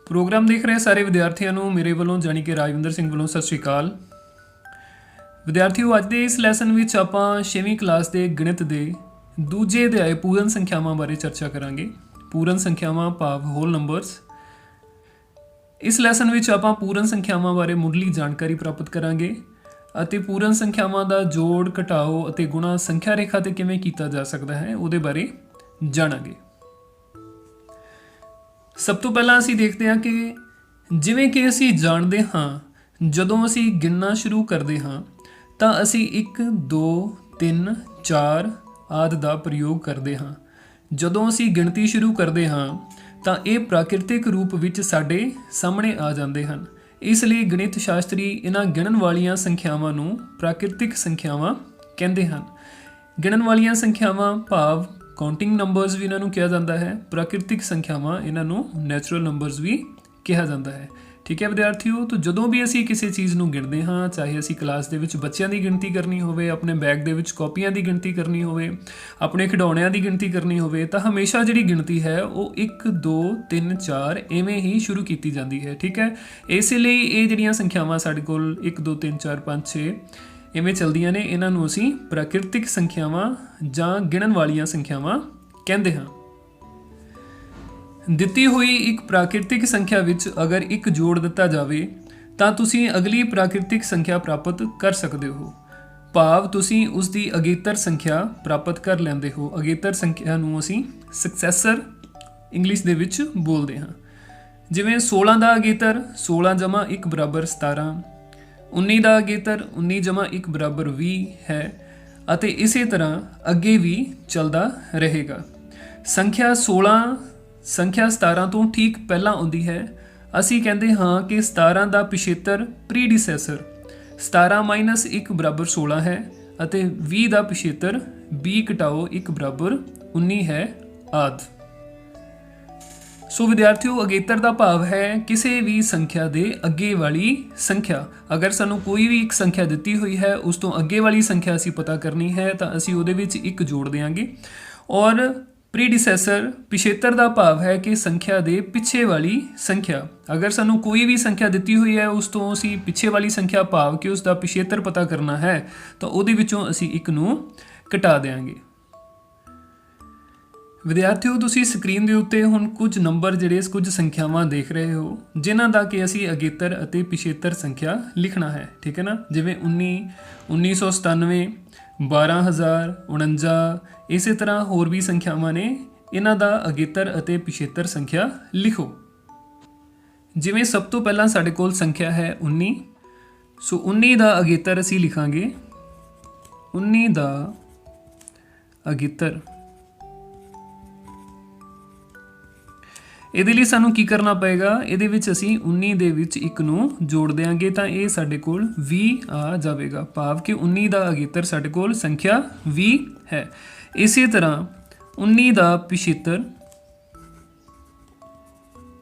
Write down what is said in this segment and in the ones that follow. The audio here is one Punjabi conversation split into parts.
प्रोग्राम देख रहे सारे विद्यार्थियों ਨੂੰ ਮੇਰੇ ਵੱਲੋਂ ਜਾਨੀ ਕਿ ਰਾਜਵਿੰਦਰ ਸਿੰਘ ਵੱਲੋਂ ਸਤਿ ਸ਼੍ਰੀ ਅਕਾਲ। ਵਿਦਿਆਰਥੀਓ ਅੱਜ ਦੇ ਇਸ ਲੈਸਨ ਵਿੱਚ ਆਪਾਂ 6ਵੀਂ ਕਲਾਸ ਦੇ ਗਣਿਤ ਦੇ ਦੂਜੇ ਅਧਿਆਏ ਪੂਰਨ ਸੰਖਿਆਵਾਂ ਬਾਰੇ ਚਰਚਾ ਕਰਾਂਗੇ। ਪੂਰਨ ਸੰਖਿਆਵਾਂ ਭਾਵ ਹੋਲ ਨੰਬਰਸ। ਇਸ ਲੈਸਨ ਵਿੱਚ ਆਪਾਂ ਪੂਰਨ ਸੰਖਿਆਵਾਂ ਬਾਰੇ ਮੁੱਢਲੀ ਜਾਣਕਾਰੀ ਪ੍ਰਾਪਤ ਕਰਾਂਗੇ ਅਤੇ ਪੂਰਨ ਸੰਖਿਆਵਾਂ ਦਾ ਜੋੜ ਘਟਾਓ ਅਤੇ ਗੁਣਾ ਸੰਖਿਆ ਰੇਖਾ ਤੇ ਕਿਵੇਂ ਕੀਤਾ ਜਾ ਸਕਦਾ ਹੈ ਉਹਦੇ ਬਾਰੇ ਜਾਣਾਂਗੇ। ਸਭ ਤੋਂ ਪਹਿਲਾਂ ਅਸੀਂ ਦੇਖਦੇ ਹਾਂ ਕਿ ਜਿਵੇਂ ਕਿ ਅਸੀਂ ਜਾਣਦੇ ਹਾਂ ਜਦੋਂ ਅਸੀਂ ਗਿਣਨਾ ਸ਼ੁਰੂ ਕਰਦੇ ਹਾਂ ਤਾਂ ਅਸੀਂ 1 2 3 4 ਆਦਿ ਦਾ ਪ੍ਰਯੋਗ ਕਰਦੇ ਹਾਂ। ਜਦੋਂ ਅਸੀਂ ਗਿਣਤੀ ਸ਼ੁਰੂ ਕਰਦੇ ਹਾਂ ਤਾਂ ਇਹ ਪ੍ਰਾਕਿਰਤਿਕ ਰੂਪ ਵਿੱਚ ਸਾਡੇ ਸਾਹਮਣੇ ਆ ਜਾਂਦੇ ਹਨ। ਇਸ ਲਈ ਗਣਿਤ ਸ਼ਾਸਤਰੀ ਇਹਨਾਂ ਗਿਣਨ ਵਾਲੀਆਂ ਸੰਖਿਆਵਾਂ ਨੂੰ ਪ੍ਰਾਕਿਰਤਿਕ ਸੰਖਿਆਵਾਂ ਕਹਿੰਦੇ ਹਨ। ਗਿਣਨ ਵਾਲੀਆਂ ਸੰਖਿਆਵਾਂ ਭਾਵ ਕਾਊਂਟਿੰਗ ਨੰਬਰਸ ਵੀ ਇਹਨਾਂ ਨੂੰ ਕਿਹਾ ਜਾਂਦਾ ਹੈ। ਪ੍ਰਾਕਿਰਤਿਕ ਸੰਖਿਆਵਾਂ ਇਹਨਾਂ ਨੂੰ ਨੈਚੁਰਲ ਨੰਬਰਸ ਵੀ ਕਿਹਾ ਜਾਂਦਾ ਹੈ। ਠੀਕ ਹੈ ਵਿਦਿਆਰਥੀਓ, ਤਾਂ ਜਦੋਂ ਵੀ ਅਸੀਂ ਕਿਸੇ ਚੀਜ਼ ਨੂੰ ਗਿਣਦੇ ਹਾਂ, ਚਾਹੇ ਅਸੀਂ ਕਲਾਸ ਦੇ ਵਿੱਚ ਬੱਚਿਆਂ ਦੀ ਗਿਣਤੀ ਕਰਨੀ ਹੋਵੇ, ਆਪਣੇ ਬੈਗ ਦੇ ਵਿੱਚ ਕਾਪੀਆਂ ਦੀ ਗਿਣਤੀ ਕਰਨੀ ਹੋਵੇ, ਆਪਣੇ ਖਿਡੌਣਿਆਂ ਦੀ ਗਿਣਤੀ ਕਰਨੀ ਹੋਵੇ, ਤਾਂ ਹਮੇਸ਼ਾ ਜਿਹੜੀ ਗਿਣਤੀ ਹੈ ਉਹ 1 2 3 4 ਐਵੇਂ ਹੀ ਸ਼ੁਰੂ ਕੀਤੀ ਜਾਂਦੀ ਹੈ। ਠੀਕ ਹੈ, ਇਸੇ ਲਈ ਇਹ ਜਿਹੜੀਆਂ ਸੰਖਿਆਵਾਂ ਸਾਡੇ ਕੋਲ 1 2 3 4 5 6 ਇਵੇਂ ਚਲਦੀਆਂ ਨੇ, ਇਹਨਾਂ ਨੂੰ ਅਸੀਂ ਪ੍ਰਾਕਿਰਤਿਕ ਸੰਖਿਆਵਾਂ ਜਾਂ ਗਿਣਨ ਵਾਲੀਆਂ ਸੰਖਿਆਵਾਂ ਕਹਿੰਦੇ ਹਾਂ। ਦਿੱਤੀ ਹੋਈ ਇੱਕ ਪ੍ਰਾਕਿਰਤਿਕ ਸੰਖਿਆ ਵਿੱਚ ਅਗਰ ਇੱਕ ਜੋੜ ਦਿੱਤਾ ਜਾਵੇ ਤਾਂ ਤੁਸੀਂ ਅਗਲੀ ਪ੍ਰਾਕਿਰਤਿਕ ਸੰਖਿਆ ਪ੍ਰਾਪਤ ਕਰ ਸਕਦੇ ਹੋ, ਭਾਵ ਤੁਸੀਂ ਉਸ ਦੀ ਅਗੇਤਰ ਸੰਖਿਆ ਪ੍ਰਾਪਤ ਕਰ ਲੈਂਦੇ ਹੋ। ਅਗੇਤਰ ਸੰਖਿਆ ਨੂੰ ਅਸੀਂ ਸਕਸੈਸਰ ਇੰਗਲਿਸ਼ ਦੇ ਵਿੱਚ ਬੋਲਦੇ ਹਾਂ। ਜਿਵੇਂ 16 ਦਾ ਅਗੇਤਰ 16 ਜਮਾ 1 ਬਰਾਬਰ 17, 19 ਦਾ ਅਗੇਤਰ 19 ਜਮਾ 1 ਬਰਾਬਰ 20 ਹੈ ਅਤੇ ਇਸੇ ਤਰ੍ਹਾਂ ਅੱਗੇ ਵੀ ਚੱਲਦਾ ਰਹੇਗਾ। ਸੰਖਿਆ 16 ਸੰਖਿਆ 17 ਤੋਂ ਠੀਕ ਪਹਿਲਾਂ ਆਉਂਦੀ ਹੈ। ਅਸੀਂ ਕਹਿੰਦੇ ਹਾਂ ਕਿ 17 ਦਾ ਪਿਛੇਤਰ ਪ੍ਰੀਡੀਸੈਸਰ 17 ਮਾਈਨਸ 1 ਬਰਾਬਰ 16 ਹੈ ਅਤੇ 20 ਦਾ ਪਿਛੇਤਰ 20 ਘਟਾਓ 1 ਬਰਾਬਰ 19 ਹੈ ਆਦਿ। ਸੋ ਵਿਦਿਆਰਥੀਓ, ਅਗੇਤਰ ਦਾ ਭਾਵ ਹੈ ਕਿਸੇ ਵੀ ਸੰਖਿਆ ਦੇ ਅੱਗੇ ਵਾਲੀ ਸੰਖਿਆ। ਅਗਰ ਸਾਨੂੰ ਕੋਈ ਵੀ ਇੱਕ ਸੰਖਿਆ ਦਿੱਤੀ ਹੋਈ ਹੈ, ਉਸ ਤੋਂ ਅੱਗੇ ਵਾਲੀ ਸੰਖਿਆ ਅਸੀਂ ਪਤਾ ਕਰਨੀ ਹੈ ਤਾਂ ਅਸੀਂ ਉਹਦੇ ਵਿੱਚ 1 ਜੋੜ ਦਿਆਂਗੇ। ਔਰ ਪ੍ਰੀਡੀਸੈਸਰ ਪਿਛੇਤਰ ਦਾ ਭਾਵ ਹੈ ਕਿ ਸੰਖਿਆ ਦੇ ਪਿੱਛੇ ਵਾਲੀ ਸੰਖਿਆ। ਅਗਰ ਸਾਨੂੰ ਕੋਈ ਵੀ ਸੰਖਿਆ ਦਿੱਤੀ ਹੋਈ ਹੈ, ਉਸ ਤੋਂ ਅਸੀਂ ਪਿੱਛੇ ਵਾਲੀ ਸੰਖਿਆ ਭਾਵ ਕਿ ਉਸ ਦਾ ਪਿਛੇਤਰ ਪਤਾ ਕਰਨਾ ਹੈ ਤਾਂ ਉਹਦੇ ਵਿੱਚੋਂ ਅਸੀਂ 1 ਨੂੰ ਘਟਾ ਦਿਆਂਗੇ। ਵਿਦਿਆਰਥੀਓ, ਤੁਸੀਂ ਸਕਰੀਨ ਦੇ ਉੱਤੇ ਹੁਣ ਕੁਝ ਨੰਬਰ ਜਿਹੜੇ ਕੁਝ ਸੰਖਿਆਵਾਂ ਦੇਖ ਰਹੇ ਹੋ ਜਿਨ੍ਹਾਂ ਦਾ ਕਿ ਅਸੀਂ ਅਗੇਤਰ ਅਤੇ ਪਿਛੇਤਰ ਸੰਖਿਆ ਲਿਖਣਾ ਹੈ। ਠੀਕ ਹੈ ਨਾ, ਜਿਵੇਂ 19 1997 12000 49, ਇਸੇ ਤਰ੍ਹਾਂ ਹੋਰ ਵੀ ਸੰਖਿਆਵਾਂ ਨੇ। ਇਹਨਾਂ ਦਾ ਅਗੇਤਰ ਅਤੇ ਪਿਛੇਤਰ ਸੰਖਿਆ ਲਿਖੋ। ਜਿਵੇਂ ਸਭ ਤੋਂ ਪਹਿਲਾਂ ਸਾਡੇ ਕੋਲ ਸੰਖਿਆ ਹੈ 19। ਸੋ 19 ਦਾ ਅਗੇਤਰ ਅਸੀਂ ਲਿਖਾਂਗੇ 19 ਦਾ ਅਗੇਤਰ। ਇਹਦੇ ਲਈ ਸਾਨੂੰ ਕੀ ਕਰਨਾ ਪਏਗਾ, ਇਹਦੇ ਵਿੱਚ ਅਸੀਂ 19 ਦੇ ਵਿੱਚ 1 ਨੂੰ ਜੋੜ ਦਿਆਂਗੇ ਤਾਂ ਇਹ ਸਾਡੇ ਕੋਲ 20 ਆ ਜਾਵੇਗਾ, ਭਾਵ ਕਿ 19 ਦਾ ਅਗੇਤਰ ਸਾਡੇ ਕੋਲ ਸੰਖਿਆ 20 ਹੈ। ਇਸੇ ਤਰ੍ਹਾਂ 19 ਦਾ ਪਿਛੇਤਰ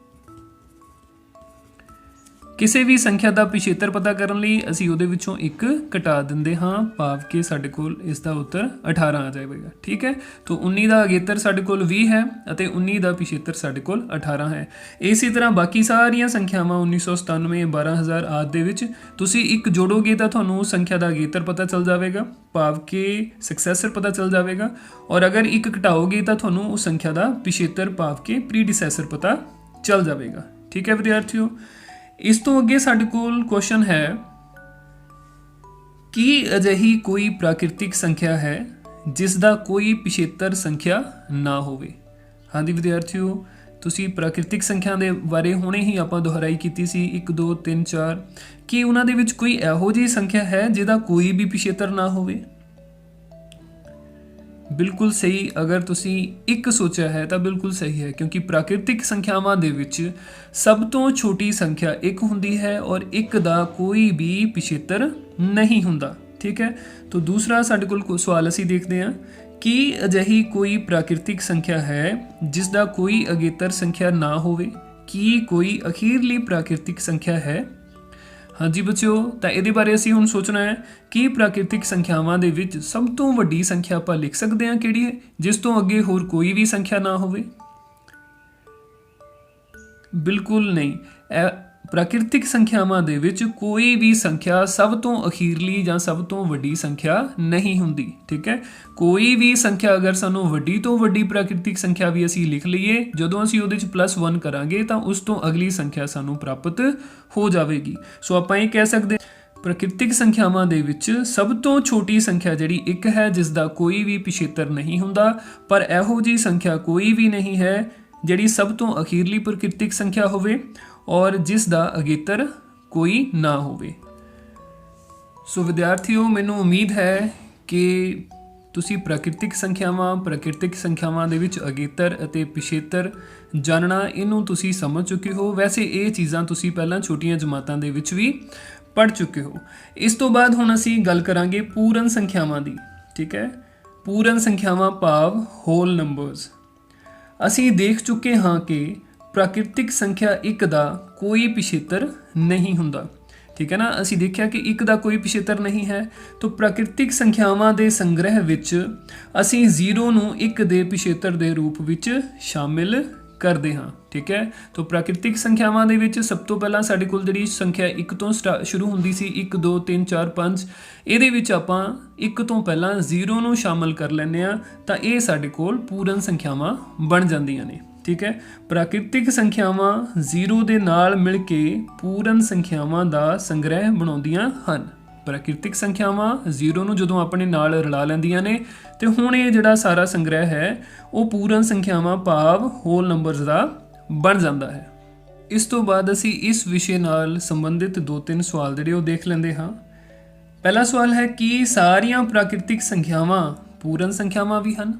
ਕਿਸੇ ਵੀ ਸੰਖਿਆ ਦਾ ਪਿਛੇਤਰ ਪਤਾ ਕਰਨ ਲਈ ਅਸੀਂ ਉਹਦੇ ਵਿੱਚੋਂ 1 ਘਟਾ ਦਿੰਦੇ ਹਾਂ, ਭਾਵ ਕਿ ਸਾਡੇ ਕੋਲ ਇਸ ਦਾ ਉੱਤਰ 18 ਆ ਜਾਵੇਗਾ। ਠੀਕ ਹੈ, ਤਾਂ 19 ਦਾ ਅਗੇਤਰ ਸਾਡੇ ਕੋਲ 20 ਹੈ ਅਤੇ 19 ਦਾ ਪਿਛੇਤਰ ਸਾਡੇ ਕੋਲ 18 ਹੈ। ਇਸੇ ਤਰ੍ਹਾਂ ਬਾਕੀ ਸਾਰੀਆਂ ਸੰਖਿਆਵਾਂ 1997 12000 ਆਦਿ ਦੇ ਵਿੱਚ ਤੁਸੀਂ 1 ਜੋੜੋਗੇ ਤਾਂ ਤੁਹਾਨੂੰ ਉਸ ਸੰਖਿਆ ਦਾ ਅਗੇਤਰ ਪਤਾ ਚੱਲ ਜਾਵੇਗਾ, ਭਾਵ ਕਿ ਸਕਸੈਸਰ ਪਤਾ ਚੱਲ ਜਾਵੇਗਾ। ਔਰ ਅਗਰ 1 ਘਟਾਓਗੇ ਤਾਂ ਤੁਹਾਨੂੰ ਉਸ ਸੰਖਿਆ ਦਾ ਪਿਛੇਤਰ ਭਾਵ ਕਿ ਪ੍ਰੀਡੀਸੈਸਰ ਪਤਾ ਚੱਲ ਜਾਵੇਗਾ। ਠੀਕ ਹੈ ਵਿਦਿਆਰਥੀਓ, ਇਸ ਤੋਂ ਅੱਗੇ ਸਾਡੇ ਕੋਲ ਕੁਐਸਚਨ ਹੈ ਕਿ ਅਜਿਹੀ ਕੋਈ ਪ੍ਰਾਕਿਰਤਿਕ ਸੰਖਿਆ ਹੈ ਜਿਸ ਦਾ ਕੋਈ ਪਿਛੇਤਰ ਸੰਖਿਆ ਨਾ ਹੋਵੇ। ਹਾਂਜੀ ਵਿਦਿਆਰਥੀਓ, ਤੁਸੀਂ ਪ੍ਰਾਕਿਰਤਿਕ ਸੰਖਿਆ ਦੇ ਬਾਰੇ ਹੁਣੇ ਹੀ ਆਪਾਂ ਦੁਹਰਾਈ ਕੀਤੀ ਸੀ 1 2 3 4। ਕੀ ਉਹਨਾਂ ਦੇ ਵਿੱਚ ਕੋਈ ਇਹੋ ਜਿਹੀ ਸੰਖਿਆ ਹੈ ਜਿਹਦਾ ਕੋਈ ਵੀ ਪਿਛੇਤਰ ਨਾ ਹੋਵੇ? ਬਿਲਕੁਲ ਸਹੀ। ਅਗਰ ਤੁਸੀਂ 1 ਸੋਚਿਆ ਹੈ ਤਾਂ ਬਿਲਕੁਲ ਸਹੀ ਹੈ, ਕਿਉਂਕਿ ਪ੍ਰਾਕਿਰਤਿਕ ਸੰਖਿਆਵਾਂ ਦੇ ਵਿੱਚ ਸਭ ਤੋਂ ਛੋਟੀ ਸੰਖਿਆ 1 ਹੁੰਦੀ ਹੈ ਔਰ 1 ਦਾ ਕੋਈ ਵੀ ਪਿਛੇਤਰ ਨਹੀਂ ਹੁੰਦਾ। ਠੀਕ ਹੈ, ਤਾਂ ਦੂਸਰਾ ਸਾਡੇ ਕੋਲ ਸਵਾਲ ਅਸੀਂ ਦੇਖਦੇ ਹਾਂ ਕਿ ਅਜਿਹੀ ਕੋਈ ਪ੍ਰਾਕਿਰਤਿਕ ਸੰਖਿਆ ਹੈ ਜਿਸ ਦਾ ਕੋਈ ਅਗੇਤਰ ਸੰਖਿਆ ਨਾ ਹੋਵੇ। ਕੀ ਕੋਈ ਅਖੀਰਲੀ ਪ੍ਰਾਕਿਰਤਿਕ ਸੰਖਿਆ ਹੈ? ਹਾਂਜੀ ਬੱਚਿਓ, ਤਾਂ ਇਹਦੇ ਬਾਰੇ ਅਸੀਂ ਹੁਣ ਸੋਚਣਾ ਹੈ ਕਿ ਪ੍ਰਾਕਿਰਤਿਕ ਸੰਖਿਆਵਾਂ ਦੇ ਵਿੱਚ ਸਭ ਤੋਂ ਵੱਡੀ ਸੰਖਿਆ ਆਪਾਂ ਲਿਖ ਸਕਦੇ ਹਾਂ ਕਿਹੜੀ ਹੈ, ਜਿਸ ਤੋਂ ਅੱਗੇ ਹੋਰ ਕੋਈ ਵੀ ਸੰਖਿਆ ਨਾ ਹੋਵੇ। ਬਿਲਕੁਲ ਨਹੀਂ। ਪ੍ਰਾਕਿਰਤਿਕ ਸੰਖਿਆਵਾਂ ਦੇ ਵਿੱਚ ਕੋਈ ਵੀ ਸੰਖਿਆ ਸਭ ਤੋਂ ਅਖੀਰਲੀ ਜਾਂ ਸਭ ਤੋਂ ਵੱਡੀ ਸੰਖਿਆ ਨਹੀਂ ਹੁੰਦੀ। ਠੀਕ ਹੈ, ਕੋਈ ਵੀ ਸੰਖਿਆ ਅਗਰ ਸਾਨੂੰ ਵੱਡੀ ਤੋਂ ਵੱਡੀ ਪ੍ਰਾਕਿਰਤਿਕ ਸੰਖਿਆ ਵੀ ਅਸੀਂ ਲਿਖ ਲਈਏ, ਜਦੋਂ ਅਸੀਂ ਉਹਦੇ 'ਚ +1 ਕਰਾਂਗੇ ਤਾਂ ਉਸ ਤੋਂ ਅਗਲੀ ਸੰਖਿਆ ਸਾਨੂੰ ਪ੍ਰਾਪਤ ਹੋ ਜਾਵੇਗੀ। ਸੋ ਆਪਾਂ ਇਹ ਕਹਿ ਸਕਦੇ ਪ੍ਰਾਕਿਰਤਿਕ ਸੰਖਿਆਵਾਂ ਦੇ ਵਿੱਚ ਸਭ ਤੋਂ ਛੋਟੀ ਸੰਖਿਆ ਜਿਹੜੀ 1 ਹੈ, ਜਿਸ ਦਾ ਕੋਈ ਵੀ ਪਿਛੇਤਰ ਨਹੀਂ ਹੁੰਦਾ, ਪਰ ਇਹੋ ਜਿਹੀ ਸੰਖਿਆ ਕੋਈ ਵੀ ਨਹੀਂ ਹੈ ਜਿਹੜੀ ਸਭ ਤੋਂ ਅਖੀਰਲੀ ਪ੍ਰਾਕਿਰਤਿਕ ਸੰਖਿਆ ਹੋਵੇ ਔਰ ਜਿਸ ਦਾ ਅਗੇਤਰ ਕੋਈ ਨਾ ਹੋਵੇ। ਸੋ ਵਿਦਿਆਰਥੀਓ, ਮੈਨੂੰ ਉਮੀਦ ਹੈ ਕਿ ਤੁਸੀਂ ਪ੍ਰਾਕਿਰਤਿਕ ਸੰਖਿਆਵਾਂ ਦੇ ਵਿੱਚ ਅਗੇਤਰ ਅਤੇ ਪਿਛੇਤਰ ਜਾਣਨਾ, ਇਹਨੂੰ ਤੁਸੀਂ ਸਮਝ ਚੁੱਕੇ ਹੋ। ਵੈਸੇ ਇਹ ਚੀਜ਼ਾਂ ਤੁਸੀਂ ਪਹਿਲਾਂ ਛੋਟੀਆਂ ਜਮਾਤਾਂ ਦੇ ਵਿੱਚ ਵੀ ਪੜ੍ਹ ਚੁੱਕੇ ਹੋ। ਇਸ ਤੋਂ ਬਾਅਦ ਹੁਣ ਅਸੀਂ ਗੱਲ ਕਰਾਂਗੇ ਪੂਰਨ ਸੰਖਿਆਵਾਂ ਦੀ। ਠੀਕ ਹੈ, ਪੂਰਨ ਸੰਖਿਆਵਾਂ ਭਾਵ ਹੋਲ ਨੰਬਰਸ। ਅਸੀਂ ਦੇਖ ਚੁੱਕੇ ਹਾਂ ਕਿ ਪ੍ਰਾਕਿਰਤਿਕ ਸੰਖਿਆ 1 ਦਾ ਕੋਈ ਪਿਛੇਤਰ ਨਹੀਂ ਹੁੰਦਾ। ਠੀਕ ਹੈ ਨਾ, ਅਸੀਂ ਦੇਖਿਆ ਕਿ 1 ਦਾ ਕੋਈ ਪਿਛੇਤਰ ਨਹੀਂ ਹੈ। ਤਾਂ ਪ੍ਰਾਕਿਰਤਿਕ ਸੰਖਿਆਵਾਂ ਦੇ ਸੰਗ੍ਰਹਿ ਵਿੱਚ ਅਸੀਂ 0 ਨੂੰ 1 ਦੇ ਪਿਛੇਤਰ ਦੇ ਰੂਪ ਵਿੱਚ ਸ਼ਾਮਿਲ ਕਰਦੇ ਹਾਂ। ਠੀਕ ਹੈ, ਤਾਂ ਪ੍ਰਾਕਿਰਤਿਕ ਸੰਖਿਆਵਾਂ ਦੇ ਵਿੱਚ ਸਭ ਤੋਂ ਪਹਿਲਾਂ ਸਾਡੇ ਕੋਲ ਜਿਹੜੀ ਸੰਖਿਆ 1 ਤੋਂ ਸ਼ੁਰੂ ਹੁੰਦੀ ਸੀ, 1 2 3 4 5, ਇਹਦੇ ਵਿੱਚ ਆਪਾਂ 1 ਤੋਂ ਪਹਿਲਾਂ 0 ਨੂੰ ਸ਼ਾਮਿਲ ਕਰ ਲੈਂਦੇ ਹਾਂ ਤਾਂ ਇਹ ਸਾਡੇ ਕੋਲ ਪੂਰਨ ਸੰਖਿਆਵਾਂ ਬਣ ਜਾਂਦੀਆਂ ਨੇ। ਠੀਕ ਹੈ, ਪ੍ਰਾਕਿਰਤਿਕ ਸੰਖਿਆਵਾਂ 0 ਦੇ ਨਾਲ ਮਿਲ ਕੇ ਪੂਰਨ ਸੰਖਿਆਵਾਂ ਦਾ ਸੰਗ੍ਰਹਿ ਬਣਾਉਂਦੀਆਂ ਹਨ। ਪ੍ਰਾਕਿਰਤਿਕ ਸੰਖਿਆਵਾਂ 0 ਨੂੰ ਜਦੋਂ ਆਪਣੇ ਨਾਲ ਰਲਾ ਲੈਂਦੀਆਂ ਨੇ ਤੇ ਹੁਣ ਇਹ ਜਿਹੜਾ ਸਾਰਾ ਸੰਗ੍ਰਹਿ ਹੈ ਉਹ ਪੂਰਨ ਸੰਖਿਆਵਾਂ ਭਾਵ ਹੋਲ ਨੰਬਰਸ ਦਾ ਬਣ ਜਾਂਦਾ ਹੈ। ਇਸ ਤੋਂ ਬਾਅਦ ਅਸੀਂ ਇਸ ਵਿਸ਼ੇ ਨਾਲ ਸੰਬੰਧਿਤ 2-3 ਸਵਾਲ ਜਿਹੜੇ ਉਹ ਦੇਖ ਲੈਂਦੇ ਹਾਂ। ਪਹਿਲਾ ਸਵਾਲ ਹੈ ਕਿ ਸਾਰੀਆਂ ਪ੍ਰਾਕਿਰਤਿਕ ਸੰਖਿਆਵਾਂ ਪੂਰਨ ਸੰਖਿਆਵਾਂ ਵੀ ਹਨ?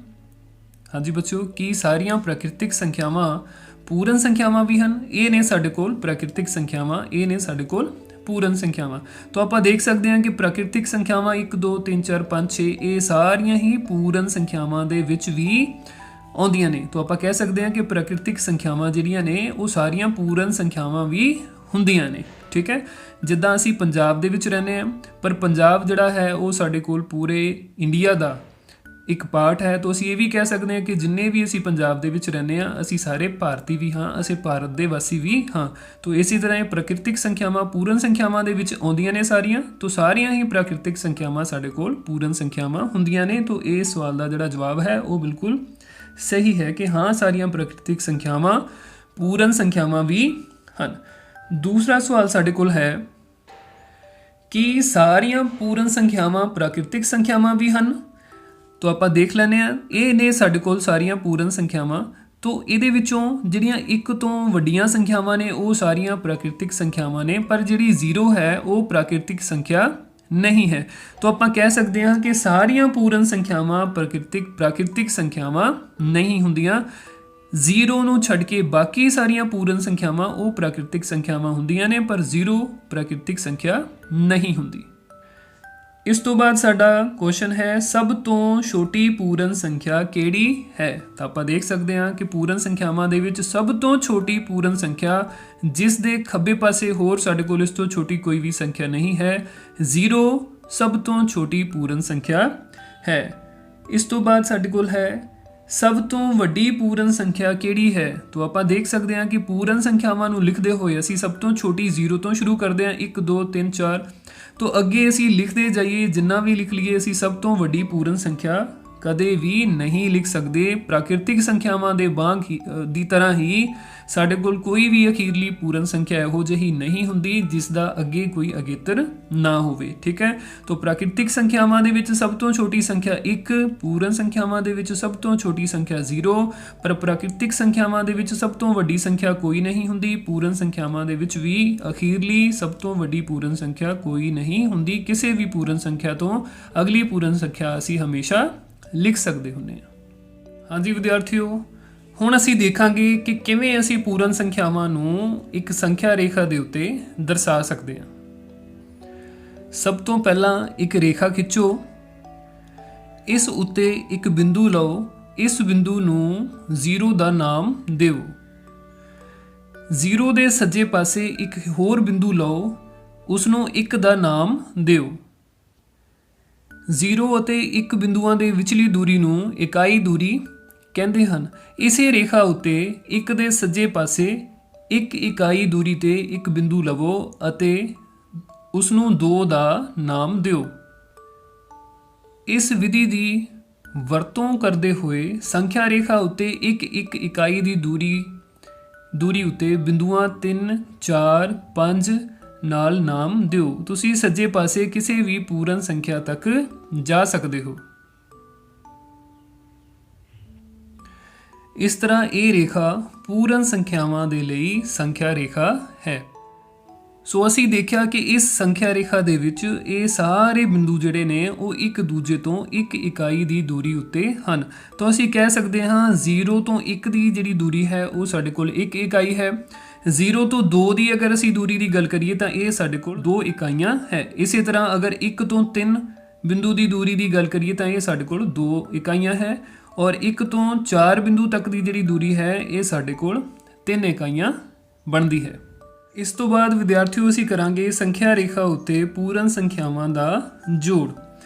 ਹਾਂਜੀ ਬੱਚਿਓ, ਕੀ ਸਾਰੀਆਂ ਪ੍ਰਾਕਿਰਤਿਕ ਸੰਖਿਆਵਾਂ ਪੂਰਨ ਸੰਖਿਆਵਾਂ ਵੀ ਹਨ? ਇਹ ਨੇ ਸਾਡੇ ਕੋਲ ਪ੍ਰਾਕਿਰਤਿਕ ਸੰਖਿਆਵਾਂ, ਇਹ ਨੇ ਸਾਡੇ ਕੋਲ ਪੂਰਨ ਸੰਖਿਆਵਾਂ। ਤਾਂ ਆਪਾਂ ਦੇਖ ਸਕਦੇ ਹਾਂ ਕਿ ਪ੍ਰਾਕਿਰਤਿਕ ਸੰਖਿਆਵਾਂ 1 2 3 4 5 6 ਇਹ ਸਾਰੀਆਂ ਹੀ ਪੂਰਨ ਸੰਖਿਆਵਾਂ ਦੇ ਵਿੱਚ ਵੀ ਆਉਂਦੀਆਂ ਨੇ। ਤਾਂ ਆਪਾਂ ਕਹਿ ਸਕਦੇ ਹਾਂ ਕਿ ਪ੍ਰਾਕਿਰਤਿਕ ਸੰਖਿਆਵਾਂ ਜਿਹੜੀਆਂ ਨੇ ਉਹ ਸਾਰੀਆਂ ਪੂਰਨ ਸੰਖਿਆਵਾਂ ਵੀ ਹੁੰਦੀਆਂ ਨੇ। ਠੀਕ ਹੈ, ਜਿੱਦਾਂ ਅਸੀਂ ਪੰਜਾਬ ਦੇ ਵਿੱਚ ਰਹਿੰਦੇ ਹਾਂ, ਪਰ ਪੰਜਾਬ ਜਿਹੜਾ ਹੈ ਉਹ ਸਾਡੇ ਕੋਲ ਪੂਰੇ ਇੰਡੀਆ ਦਾ ਇੱਕ ਪਾਰਟ ਹੈ। ਤਾਂ ਅਸੀਂ ਇਹ ਵੀ ਕਹਿ ਸਕਦੇ ਹਾਂ ਕਿ ਜਿੰਨੇ ਵੀ ਅਸੀਂ ਪੰਜਾਬ ਦੇ ਵਿੱਚ ਰਹਿੰਦੇ ਹਾਂ ਅਸੀਂ ਸਾਰੇ ਭਾਰਤੀ ਵੀ ਹਾਂ, ਅਸੀਂ ਭਾਰਤ ਦੇ ਵਾਸੀ ਵੀ ਹਾਂ। ਤਾਂ ਇਸੇ ਤਰ੍ਹਾਂ ਇਹ ਪ੍ਰਾਕਿਰਤਿਕ ਸੰਖਿਆਵਾਂ ਪੂਰਨ ਸੰਖਿਆਵਾਂ ਦੇ ਵਿੱਚ ਆਉਂਦੀਆਂ ਨੇ ਸਾਰੀਆਂ। ਤਾਂ ਸਾਰੀਆਂ ਹੀ ਪ੍ਰਾਕਿਰਤਿਕ ਸੰਖਿਆਵਾਂ ਸਾਡੇ ਕੋਲ ਪੂਰਨ ਸੰਖਿਆਵਾਂ ਹੁੰਦੀਆਂ ਨੇ। ਤਾਂ ਇਹ ਸਵਾਲ ਦਾ ਜਿਹੜਾ ਜਵਾਬ ਹੈ ਉਹ ਬਿਲਕੁਲ ਸਹੀ ਹੈ ਕਿ ਹਾਂ, ਸਾਰੀਆਂ ਪ੍ਰਾਕਿਰਤਿਕ ਸੰਖਿਆਵਾਂ ਪੂਰਨ ਸੰਖਿਆਵਾਂ ਵੀ ਹਨ। ਦੂਸਰਾ ਸਵਾਲ ਸਾਡੇ ਕੋਲ ਹੈ ਕਿ ਸਾਰੀਆਂ ਪੂਰਨ ਸੰਖਿਆਵਾਂ ਪ੍ਰਾਕਿਰਤਿਕ ਸੰਖਿਆਵਾਂ ਵੀ ਹਨ? ਤਾਂ ਆਪਾਂ ਦੇਖ ਲੈਂਦੇ ਹਾਂ, ਇਹ ਨੇ ਸਾਡੇ ਕੋਲ ਸਾਰੀਆਂ ਪੂਰਨ ਸੰਖਿਆਵਾਂ। ਤਾਂ ਇਹਦੇ ਵਿੱਚੋਂ ਜਿਹੜੀਆਂ 1 ਤੋਂ ਵੱਡੀਆਂ ਸੰਖਿਆਵਾਂ ਨੇ ਉਹ ਸਾਰੀਆਂ ਪ੍ਰਾਕਿਰਤਿਕ ਸੰਖਿਆਵਾਂ ਨੇ, ਪਰ ਜਿਹੜੀ 0 ਹੈ ਉਹ ਪ੍ਰਾਕਿਰਤਿਕ ਸੰਖਿਆ ਨਹੀਂ ਹੈ। ਤਾਂ ਆਪਾਂ ਕਹਿ ਸਕਦੇ ਹਾਂ ਕਿ ਸਾਰੀਆਂ ਪੂਰਨ ਸੰਖਿਆਵਾਂ ਪ੍ਰਾਕਿਰਤਿਕ ਸੰਖਿਆਵਾਂ ਨਹੀਂ ਹੁੰਦੀਆਂ। 0 ਨੂੰ ਛੱਡ ਕੇ ਬਾਕੀ ਸਾਰੀਆਂ ਪੂਰਨ ਸੰਖਿਆਵਾਂ ਉਹ ਪ੍ਰਾਕਿਰਤਿਕ ਸੰਖਿਆਵਾਂ ਹੁੰਦੀਆਂ ਨੇ, ਪਰ 0 ਪ੍ਰਾਕਿਰਤਿਕ ਸੰਖਿਆ ਨਹੀਂ ਹੁੰਦੀ। ਇਸ ਤੋਂ ਬਾਅਦ ਸਾਡਾ ਕੁਐਸਚਨ ਹੈ ਸਭ ਤੋਂ ਛੋਟੀ ਪੂਰਨ ਸੰਖਿਆ ਕਿਹੜੀ ਹੈ? ਤਾਂ ਆਪਾਂ ਦੇਖ ਸਕਦੇ ਹਾਂ ਕਿ ਪੂਰਨ ਸੰਖਿਆਵਾਂ ਦੇ ਵਿੱਚ ਸਭ ਤੋਂ ਛੋਟੀ ਪੂਰਨ ਸੰਖਿਆ ਜਿਸ ਦੇ ਖੱਬੇ ਪਾਸੇ ਹੋਰ ਸਾਡੇ ਕੋਲ ਇਸ ਤੋਂ ਛੋਟੀ ਕੋਈ ਵੀ ਸੰਖਿਆ ਨਹੀਂ ਹੈ, 0 ਸਭ ਤੋਂ ਛੋਟੀ ਪੂਰਨ ਸੰਖਿਆ ਹੈ। ਇਸ ਤੋਂ ਬਾਅਦ ਸਾਡੇ ਕੋਲ ਹੈ ਸਭ ਤੋਂ ਵੱਡੀ ਪੂਰਨ ਸੰਖਿਆ ਕਿਹੜੀ ਹੈ? ਤਾਂ ਆਪਾਂ ਦੇਖ ਸਕਦੇ ਹਾਂ ਕਿ ਪੂਰਨ ਸੰਖਿਆਵਾਂ ਨੂੰ ਲਿਖਦੇ ਹੋਏ ਅਸੀਂ ਸਭ ਤੋਂ ਛੋਟੀ 0 ਤੋਂ ਸ਼ੁਰੂ ਕਰਦੇ ਹਾਂ, 1 2 3 4 ਤੋਂ ਅੱਗੇ ਅਸੀਂ ਲਿਖਦੇ ਜਾਈਏ, ਜਿੰਨਾ ਵੀ ਲਿਖ ਲਈਏ ਅਸੀਂ ਸਭ ਤੋਂ ਵੱਡੀ ਪੂਰਨ ਸੰਖਿਆ ਕਦੇ ਵੀ ਨਹੀਂ ਲਿਖ ਸਕਦੇ। ਪ੍ਰਾਕਿਰਤਿਕ ਸੰਖਿਆਵਾਂ ਦੇ ਵਾਂਗ ਦੀ ਤਰ੍ਹਾਂ ਹੀ ਸਾਡੇ ਕੋਲ ਕੋਈ ਵੀ ਅਖੀਰਲੀ ਪੂਰਨ ਸੰਖਿਆ ਇਹੋ ਜਿਹੀ ਨਹੀਂ ਹੁੰਦੀ ਜਿਸ ਦਾ ਅੱਗੇ ਕੋਈ ਅਗੇਤਰ ਨਾ ਹੋਵੇ। ਠੀਕ ਹੈ, ਤਾਂ ਪ੍ਰਾਕਿਰਤਿਕ ਸੰਖਿਆਵਾਂ ਦੇ ਵਿੱਚ ਸਭ ਤੋਂ ਛੋਟੀ ਸੰਖਿਆ 1, ਪੂਰਨ ਸੰਖਿਆਵਾਂ ਦੇ ਵਿੱਚ ਸਭ ਤੋਂ ਛੋਟੀ ਸੰਖਿਆ 0, ਪਰ ਪ੍ਰਾਕਿਰਤਿਕ ਸੰਖਿਆਵਾਂ ਦੇ ਵਿੱਚ ਸਭ ਤੋਂ ਵੱਡੀ ਸੰਖਿਆ ਕੋਈ ਨਹੀਂ ਹੁੰਦੀ। ਪੂਰਨ ਸੰਖਿਆਵਾਂ ਦੇ ਵਿੱਚ ਵੀ ਅਖੀਰਲੀ ਸਭ ਤੋਂ ਵੱਡੀ ਪੂਰਨ ਸੰਖਿਆ ਕੋਈ ਨਹੀਂ ਹੁੰਦੀ। ਕਿਸੇ ਵੀ ਪੂਰਨ ਸੰਖਿਆ ਤੋਂ ਅਗਲੀ ਪੂਰਨ ਸੰਖਿਆ ਅਸੀਂ ਹਮੇਸ਼ਾ ਲਿਖ ਸਕਦੇ ਹੁੰਦੇ ਹਾਂ। ਹਾਂਜੀ ਵਿਦਿਆਰਥੀਓ, ਹੁਣ ਅਸੀਂ ਦੇਖਾਂਗੇ ਕਿ ਕਿਵੇਂ ਅਸੀਂ ਪੂਰਨ ਸੰਖਿਆਵਾਂ ਨੂੰ ਇੱਕ ਸੰਖਿਆ ਰੇਖਾ ਦੇ ਉੱਤੇ ਦਰਸਾ ਸਕਦੇ ਹਾਂ। ਸਭ ਤੋਂ ਪਹਿਲਾਂ ਇੱਕ ਰੇਖਾ ਖਿੱਚੋ, ਇਸ ਉੱਤੇ ਇੱਕ ਬਿੰਦੂ ਲਓ, ਇਸ ਬਿੰਦੂ ਨੂੰ 0 ਦਾ ਨਾਮ ਦਿਓ। 0 ਦੇ ਸੱਜੇ ਪਾਸੇ ਇੱਕ ਹੋਰ ਬਿੰਦੂ ਲਓ, ਉਸ ਨੂੰ 1 ਦਾ ਨਾਮ ਦਿਓ। 0 ਅਤੇ 1 ਬਿੰਦੂਆਂ ਦੇ ਵਿਚਲੀ ਦੂਰੀ ਨੂੰ ਇਕਾਈ ਦੂਰੀ ਕਹਿੰਦੇ ਹਨ। ਇਸੇ ਰੇਖਾ ਉੱਤੇ 1 ਦੇ ਸੱਜੇ ਪਾਸੇ ਇੱਕ ਇਕਾਈ ਦੂਰੀ ਤੇ ਇੱਕ ਬਿੰਦੂ ਲਵੋ ਅਤੇ ਉਸ ਨੂੰ 2 ਦਾ ਨਾਮ ਦਿਓ। ਇਸ ਵਿਧੀ ਦੀ ਵਰਤੋਂ ਕਰਦੇ ਹੋਏ ਸੰਖਿਆ ਰੇਖਾ ਉੱਤੇ ਇੱਕ ਇਕਾਈ ਦੀ ਦੂਰੀ ਉੱਤੇ ਬਿੰਦੂਆਂ 3, 4, 5 ਨਾਲ ਨਾਮ ਦਿਓ। ਤੁਸੀਂ ਸੱਜੇ ਪਾਸੇ ਕਿਸੇ ਵੀ ਪੂਰਨ ਸੰਖਿਆ ਤੱਕ ਜਾ ਸਕਦੇ ਹੋ। ਇਸ ਤਰ੍ਹਾਂ ਇਹ ਰੇਖਾ ਪੂਰਨ ਸੰਖਿਆਵਾਂ ਦੇ ਲਈ ਸੰਖਿਆ ਰੇਖਾ ਹੈ। ਸੋ ਅਸੀਂ ਦੇਖਿਆ ਕਿ ਇਸ ਸੰਖਿਆ ਰੇਖਾ ਦੇ ਵਿੱਚ ਇਹ ਸਾਰੇ ਬਿੰਦੂ ਜਿਹੜੇ ਨੇ ਉਹ ਇੱਕ ਦੂਜੇ ਤੋਂ ਇੱਕ ਇਕਾਈ ਦੀ ਦੂਰੀ ਉੱਤੇ ਹਨ। ਤਾਂ ਅਸੀਂ ਕਹਿ ਸਕਦੇ ਹਾਂ 0 ਤੋਂ 1 ਦੀ ਜਿਹੜੀ ਦੂਰੀ ਹੈ ਉਹ ਸਾਡੇ ਕੋਲ ਇੱਕ ਇਕਾਈ ਹੈ। 0 ਤੋਂ 2 ਦੀ ਅਗਰ ਅਸੀਂ ਦੂਰੀ ਦੀ ਗੱਲ ਕਰੀਏ ਤਾਂ ਇਹ ਸਾਡੇ ਕੋਲ 2 ਇਕਾਈਆਂ ਹੈ। ਇਸੇ ਤਰ੍ਹਾਂ ਅਗਰ 1 ਤੋਂ 3 ਬਿੰਦੂ ਦੀ ਦੂਰੀ ਦੀ ਗੱਲ ਕਰੀਏ ਤਾਂ ਇਹ ਸਾਡੇ ਕੋਲ 2 ਇਕਾਈਆਂ ਹੈ। ਔਰ 1 ਤੋਂ 4 ਬਿੰਦੂ ਤੱਕ ਦੀ ਜਿਹੜੀ ਦੂਰੀ ਹੈ ਇਹ ਸਾਡੇ ਕੋਲ 3 ਇਕਾਈਆਂ ਬਣਦੀ ਹੈ। ਇਸ ਤੋਂ ਬਾਅਦ ਵਿਦਿਆਰਥੀਓ ਅਸੀਂ ਕਰਾਂਗੇ ਸੰਖਿਆ ਰੇਖਾ ਉੱਤੇ ਪੂਰਨ ਸੰਖਿਆਵਾਂ ਦਾ ਜੋੜ।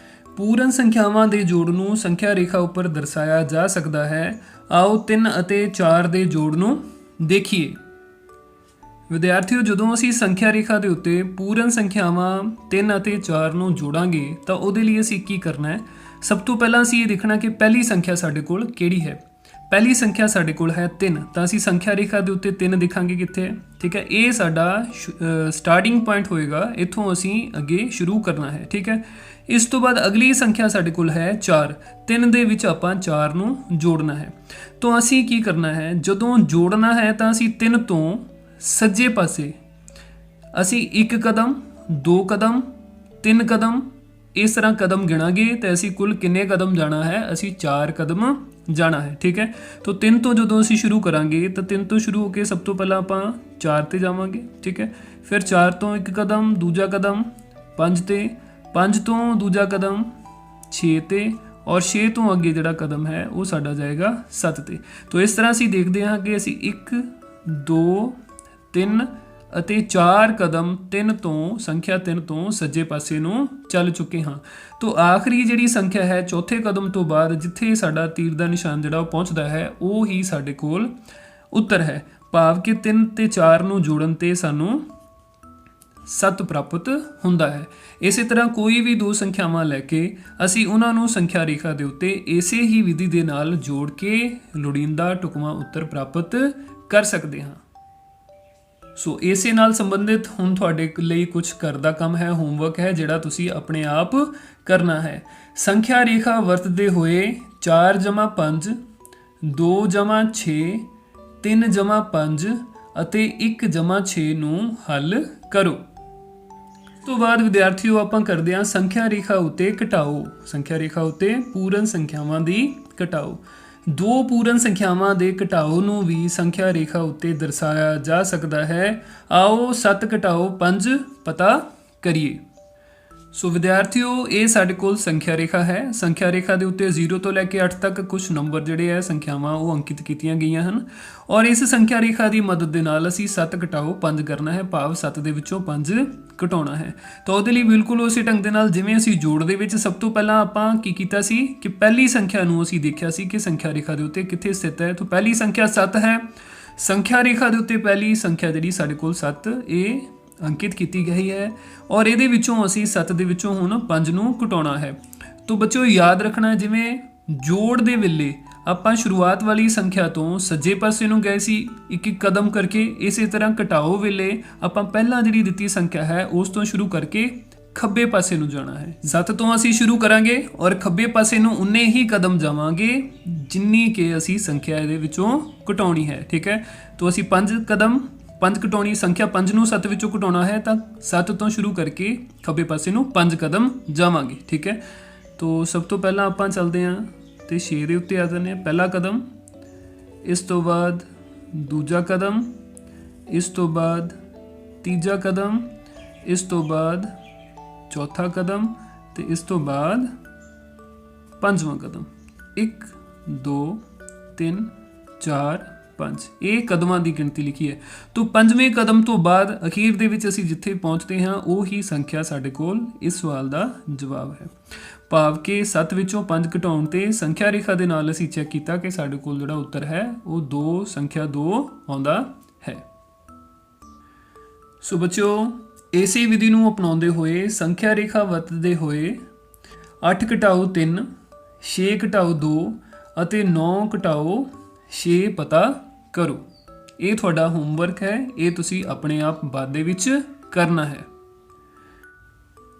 ਪੂਰਨ ਸੰਖਿਆਵਾਂ ਦੇ ਜੋੜ ਨੂੰ ਸੰਖਿਆ ਰੇਖਾ ਉੱਪਰ ਦਰਸਾਇਆ ਜਾ ਸਕਦਾ ਹੈ। ਆਓ 3 ਅਤੇ 4 ਦੇ ਜੋੜ ਨੂੰ ਦੇਖੀਏ। ਵਿਦਿਆਰਥੀਓ ਜਦੋਂ ਅਸੀਂ ਸੰਖਿਆ ਰੇਖਾ ਦੇ ਉੱਤੇ ਪੂਰਨ ਸੰਖਿਆਵਾਂ 3 ਅਤੇ 4 ਨੂੰ ਜੋੜਾਂਗੇ ਤਾਂ ਉਹਦੇ ਲਈ ਅਸੀਂ ਕੀ ਕਰਨਾ ਹੈ? ਸਭ ਤੋਂ ਪਹਿਲਾਂ ਅਸੀਂ ਇਹ ਦੇਖਣਾ ਕਿ ਪਹਿਲੀ ਸੰਖਿਆ ਸਾਡੇ ਕੋਲ ਕਿਹੜੀ ਹੈ। ਪਹਿਲੀ ਸੰਖਿਆ ਸਾਡੇ ਕੋਲ ਹੈ 3, ਤਾਂ ਅਸੀਂ ਸੰਖਿਆ ਰੇਖਾ ਦੇ ਉੱਤੇ 3 ਦੇਖਾਂਗੇ ਕਿੱਥੇ ਹੈ। ਠੀਕ ਹੈ, ਇਹ ਸਾਡਾ ਸਟਾਰਟਿੰਗ ਪੁਆਇੰਟ ਹੋਏਗਾ, ਇੱਥੋਂ ਅਸੀਂ ਅੱਗੇ ਸ਼ੁਰੂ ਕਰਨਾ ਹੈ। ਠੀਕ ਹੈ, ਇਸ ਤੋਂ ਬਾਅਦ ਅਗਲੀ ਸੰਖਿਆ ਸਾਡੇ ਕੋਲ ਹੈ 4। 3 ਦੇ ਵਿੱਚ ਆਪਾਂ 4 ਨੂੰ ਜੋੜਨਾ ਹੈ। ਤਾਂ ਅਸੀਂ ਕੀ ਕਰਨਾ ਹੈ, ਜਦੋਂ ਜੋੜਨਾ ਹੈ ਤਾਂ ਅਸੀਂ 3 ਤੋਂ ਸੱਜੇ ਪਾਸੇ ਅਸੀਂ 1 ਕਦਮ, 2 ਕਦਮ, 3 ਕਦਮ ਇਸ ਤਰ੍ਹਾਂ ਕਦਮ ਗਿਣਾਂਗੇ ਤੇ ਅਸੀਂ ਕੁੱਲ ਕਿੰਨੇ ਕਦਮ ਜਾਣਾ ਹੈ? ਅਸੀਂ 4 ਕਦਮ ਜਾਣਾ ਹੈ। ਠੀਕ ਹੈ, ਤਾਂ 3 ਤੋਂ ਜਦੋਂ ਅਸੀਂ ਸ਼ੁਰੂ ਕਰਾਂਗੇ ਤਾਂ 3 ਤੋਂ ਸ਼ੁਰੂ ਹੋ ਕੇ ਸਭ ਤੋਂ ਪਹਿਲਾਂ ਆਪਾਂ 4 ਤੇ ਜਾਵਾਂਗੇ। ਠੀਕ ਹੈ, ਫਿਰ 4 ਤੋਂ 1 ਕਦਮ, ਦੂਜਾ ਕਦਮ 5 ਤੇ, 5 ਤੋਂ ਦੂਜਾ ਕਦਮ 6 ਤੇ, ਔਰ 6 ਤੋਂ ਅੱਗੇ ਜਿਹੜਾ ਕਦਮ ਹੈ ਉਹ ਸਾਡਾ ਜਾਏਗਾ 7 ਤੇ। ਤਾਂ ਇਸ ਤਰ੍ਹਾਂ ਅਸੀਂ ਦੇਖਦੇ ਹਾਂ ਕਿ ਅਸੀਂ 1, 2, 3 ਅਤੇ 4 ਕਦਮ 3 ਤੋਂ ਸੰਖਿਆ 3 ਤੋਂ ਸੱਜੇ ਪਾਸੇ ਨੂੰ ਚੱਲ ਚੁੱਕੇ ਹਾਂ। ਤਾਂ ਆਖਰੀ ਜਿਹੜੀ ਸੰਖਿਆ ਹੈ ਚੌਥੇ ਕਦਮ ਤੋਂ ਬਾਅਦ ਜਿੱਥੇ ਸਾਡਾ ਤੀਰ ਦਾ ਨਿਸ਼ਾਨ ਜਿਹੜਾ ਉਹ ਪਹੁੰਚਦਾ ਹੈ ਉਹ ਹੀ ਸਾਡੇ ਕੋਲ ਉੱਤਰ ਹੈ। ਭਾਵ ਕਿ 3 ਤੇ 4 ਨੂੰ ਜੋੜਨ ਤੇ ਸਾਨੂੰ 7 ਪ੍ਰਾਪਤ ਹੁੰਦਾ ਹੈ। ਇਸੇ ਤਰ੍ਹਾਂ ਕੋਈ ਵੀ 2 ਸੰਖਿਆਵਾਂ ਲੈ ਕੇ ਅਸੀਂ ਉਹਨਾਂ ਨੂੰ ਸੰਖਿਆ ਰੇਖਾ ਦੇ ਉੱਤੇ ਇਸੇ ਹੀ ਵਿਧੀ ਦੇ ਨਾਲ ਜੋੜ ਕੇ ਲੋੜੀਂਦਾ ਢੁਕਵਾਂ ਉੱਤਰ ਪ੍ਰਾਪਤ ਕਰ ਸਕਦੇ ਹਾਂ। ਸੋ ਇਸੇ ਨਾਲ ਸੰਬੰਧਿਤ ਹੁਣ ਤੁਹਾਡੇ ਲਈ ਕੁਝ ਘਰ ਦਾ ਕੰਮ ਹੈ, ਹੋਮਵਰਕ ਹੈ ਜਿਹੜਾ ਤੁਸੀਂ ਆਪਣੇ ਆਪ ਕਰਨਾ ਹੈ। ਸੰਖਿਆ ਰੇਖਾ ਵਰਤਦੇ ਹੋਏ 4 + 5, 2 + 6, 3 + 5 ਅਤੇ 1 + 6 ਨੂੰ ਹੱਲ ਕਰੋ। ਇਸ ਤੋਂ ਬਾਅਦ ਵਿਦਿਆਰਥੀਓ ਆਪਾਂ ਕਰਦੇ ਹਾਂ ਸੰਖਿਆ ਰੇਖਾ ਉੱਤੇ ਘਟਾਓ। ਸੰਖਿਆ ਰੇਖਾ ਉੱਤੇ ਪੂਰਨ ਸੰਖਿਆਵਾਂ ਦੀ ਘਟਾਓ। 2 ਪੂਰਨ ਸੰਖਿਆਵਾਂ ਦੇ ਘਟਾਓ ਨੂੰ ਵੀ ਸੰਖਿਆ ਰੇਖਾ ਉੱਤੇ ਦਰਸਾਇਆ ਜਾ ਸਕਦਾ ਹੈ। ਆਓ 7 ਘਟਾਓ 5 ਪਤਾ ਕਰੀਏ। ਸੋ ਵਿਦਿਆਰਥੀਓ ਇਹ ਸਾਡੇ ਕੋਲ ਸੰਖਿਆ ਰੇਖਾ ਹੈ। ਸੰਖਿਆ ਰੇਖਾ ਦੇ ਉੱਤੇ 0 ਤੋਂ ਲੈ ਕੇ 8 ਤੱਕ ਕੁਝ ਨੰਬਰ ਜਿਹੜੇ ਹੈ ਸੰਖਿਆਵਾਂ ਉਹ ਅੰਕਿਤ ਕੀਤੀਆਂ ਗਈਆਂ ਹਨ ਔਰ ਇਸ ਸੰਖਿਆ ਰੇਖਾ ਦੀ ਮਦਦ ਦੇ ਨਾਲ ਅਸੀਂ 7 ਘਟਾਓ 5 ਕਰਨਾ ਹੈ, ਭਾਵ 7 ਦੇ ਵਿੱਚੋਂ 5 ਘਟਾਉਣਾ ਹੈ। ਤਾਂ ਉਹਦੇ ਲਈ ਬਿਲਕੁਲ ਉਸੇ ਢੰਗ ਦੇ ਨਾਲ ਜਿਵੇਂ ਅਸੀਂ ਜੋੜ ਦੇ ਵਿੱਚ ਸਭ ਤੋਂ ਪਹਿਲਾਂ ਆਪਾਂ ਕੀ ਕੀਤਾ ਸੀ ਕਿ ਪਹਿਲੀ ਸੰਖਿਆ ਨੂੰ ਅਸੀਂ ਦੇਖਿਆ ਸੀ ਕਿ ਸੰਖਿਆ ਰੇਖਾ ਦੇ ਉੱਤੇ ਕਿੱਥੇ ਸਥਿਤ ਹੈ। ਤਾਂ ਪਹਿਲੀ ਸੰਖਿਆ 7 ਹੈ। ਸੰਖਿਆ ਰੇਖਾ ਦੇ ਉੱਤੇ ਪਹਿਲੀ ਸੰਖਿਆ ਜਿਹੜੀ ਸਾਡੇ ਕੋਲ 7 ਇਹ ਅੰਕਿਤ ਕੀਤੀ ਗਈ ਹੈ ਔਰ ਇਹਦੇ ਵਿੱਚੋਂ ਅਸੀਂ 7 ਦੇ ਵਿੱਚੋਂ ਹੁਣ 5 ਨੂੰ ਘਟਾਉਣਾ ਹੈ। ਤਾਂ ਬੱਚਿਓ ਯਾਦ ਰੱਖਣਾ ਜਿਵੇਂ ਜੋੜ ਦੇ ਵੇਲੇ ਆਪਾਂ ਸ਼ੁਰੂਆਤ ਵਾਲੀ ਸੰਖਿਆ ਤੋਂ ਸੱਜੇ ਪਾਸੇ ਨੂੰ ਗਏ ਸੀ ਇੱਕ ਕਦਮ ਕਰਕੇ, ਇਸੇ ਤਰ੍ਹਾਂ ਘਟਾਓ ਵੇਲੇ ਆਪਾਂ ਪਹਿਲਾਂ ਜਿਹੜੀ ਦਿੱਤੀ ਸੰਖਿਆ ਹੈ ਉਸ ਤੋਂ ਸ਼ੁਰੂ ਕਰਕੇ ਖੱਬੇ ਪਾਸੇ ਨੂੰ ਜਾਣਾ ਹੈ। 7 ਤੋਂ ਅਸੀਂ ਸ਼ੁਰੂ ਕਰਾਂਗੇ ਔਰ ਖੱਬੇ ਪਾਸੇ ਨੂੰ ਉਨੇ ਹੀ ਕਦਮ ਜਾਵਾਂਗੇ ਜਿੰਨੀ ਕਿ ਅਸੀਂ ਸੰਖਿਆ ਇਹਦੇ ਵਿੱਚੋਂ ਘਟਾਉਣੀ ਹੈ। ਠੀਕ ਹੈ, ਤਾਂ ਅਸੀਂ 5 ਘਟਾਉਣੀ ਸੰਖਿਆ 5 ਨੂੰ 7 ਵਿੱਚੋਂ ਘਟਾਉਣਾ ਹੈ ਤਾਂ 7 ਤੋਂ ਸ਼ੁਰੂ ਕਰਕੇ ਖੱਬੇ ਪਾਸੇ ਨੂੰ 5 ਕਦਮ ਜਾਵਾਂਗੇ। ਠੀਕ ਹੈ, ਤਾਂ ਸਭ ਤੋਂ ਪਹਿਲਾਂ ਆਪਾਂ ਚੱਲਦੇ ਹਾਂ ਤੇ 6 ਦੇ ਉੱਤੇ ਆ ਜਾਂਦੇ ਹਾਂ। ਪਹਿਲਾ ਕਦਮ, ਇਸ ਤੋਂ ਬਾਅਦ ਦੂਜਾ ਕਦਮ, ਇਸ ਤੋਂ ਬਾਅਦ ਤੀਜਾ ਕਦਮ, ਇਸ ਤੋਂ ਬਾਅਦ ਚੌਥਾ ਕਦਮ ਤੇ ਇਸ ਤੋਂ ਬਾਅਦ ਪੰਜਵਾਂ ਕਦਮ। 1 2 3 4 5 ਇਹ ਕਦਮਾਂ ਦੀ ਗਿਣਤੀ ਲਿਖੀ ਹੈ। ਤਾਂ 5ਵੇਂ ਕਦਮ ਤੋਂ ਬਾਅਦ ਅਖੀਰ ਦੇ ਵਿੱਚ ਅਸੀਂ ਜਿੱਥੇ ਪਹੁੰਚਦੇ ਹਾਂ ਉਹ ਹੀ ਸੰਖਿਆ ਸਾਡੇ ਕੋਲ ਇਸ ਸਵਾਲ ਦਾ ਜਵਾਬ ਹੈ। ਭਾਵ ਕਿ 7 ਵਿੱਚੋਂ 5 ਘਟਾਉਣ ਤੇ ਸੰਖਿਆ ਰੇਖਾ ਦੇ ਨਾਲ ਅਸੀਂ ਚੈੱਕ ਕੀਤਾ ਕਿ ਸਾਡੇ ਕੋਲ ਜਿਹੜਾ ਉੱਤਰ ਹੈ ਉਹ 2 ਸੰਖਿਆ 2 ਆਉਂਦਾ ਹੈ। ਸੋ ਬੱਚਿਓ, ਇਸੇ ਵਿਧੀ ਨੂੰ ਅਪਣਾਉਂਦੇ ਹੋਏ ਸੰਖਿਆ ਰੇਖਾ ਵਰਤਦੇ ਹੋਏ 8 ਘਟਾਓ 3, 6 ਘਟਾਓ 2 ਅਤੇ 9 ਘਟਾਓ 6 ਪਤਾ ਕਰੋ। ਇਹ ਤੁਹਾਡਾ ਹੋਮਵਰਕ ਹੈ, ਇਹ ਤੁਸੀਂ ਆਪਣੇ ਆਪ ਬਾਅਦ ਦੇ ਵਿੱਚ ਕਰਨਾ ਹੈ।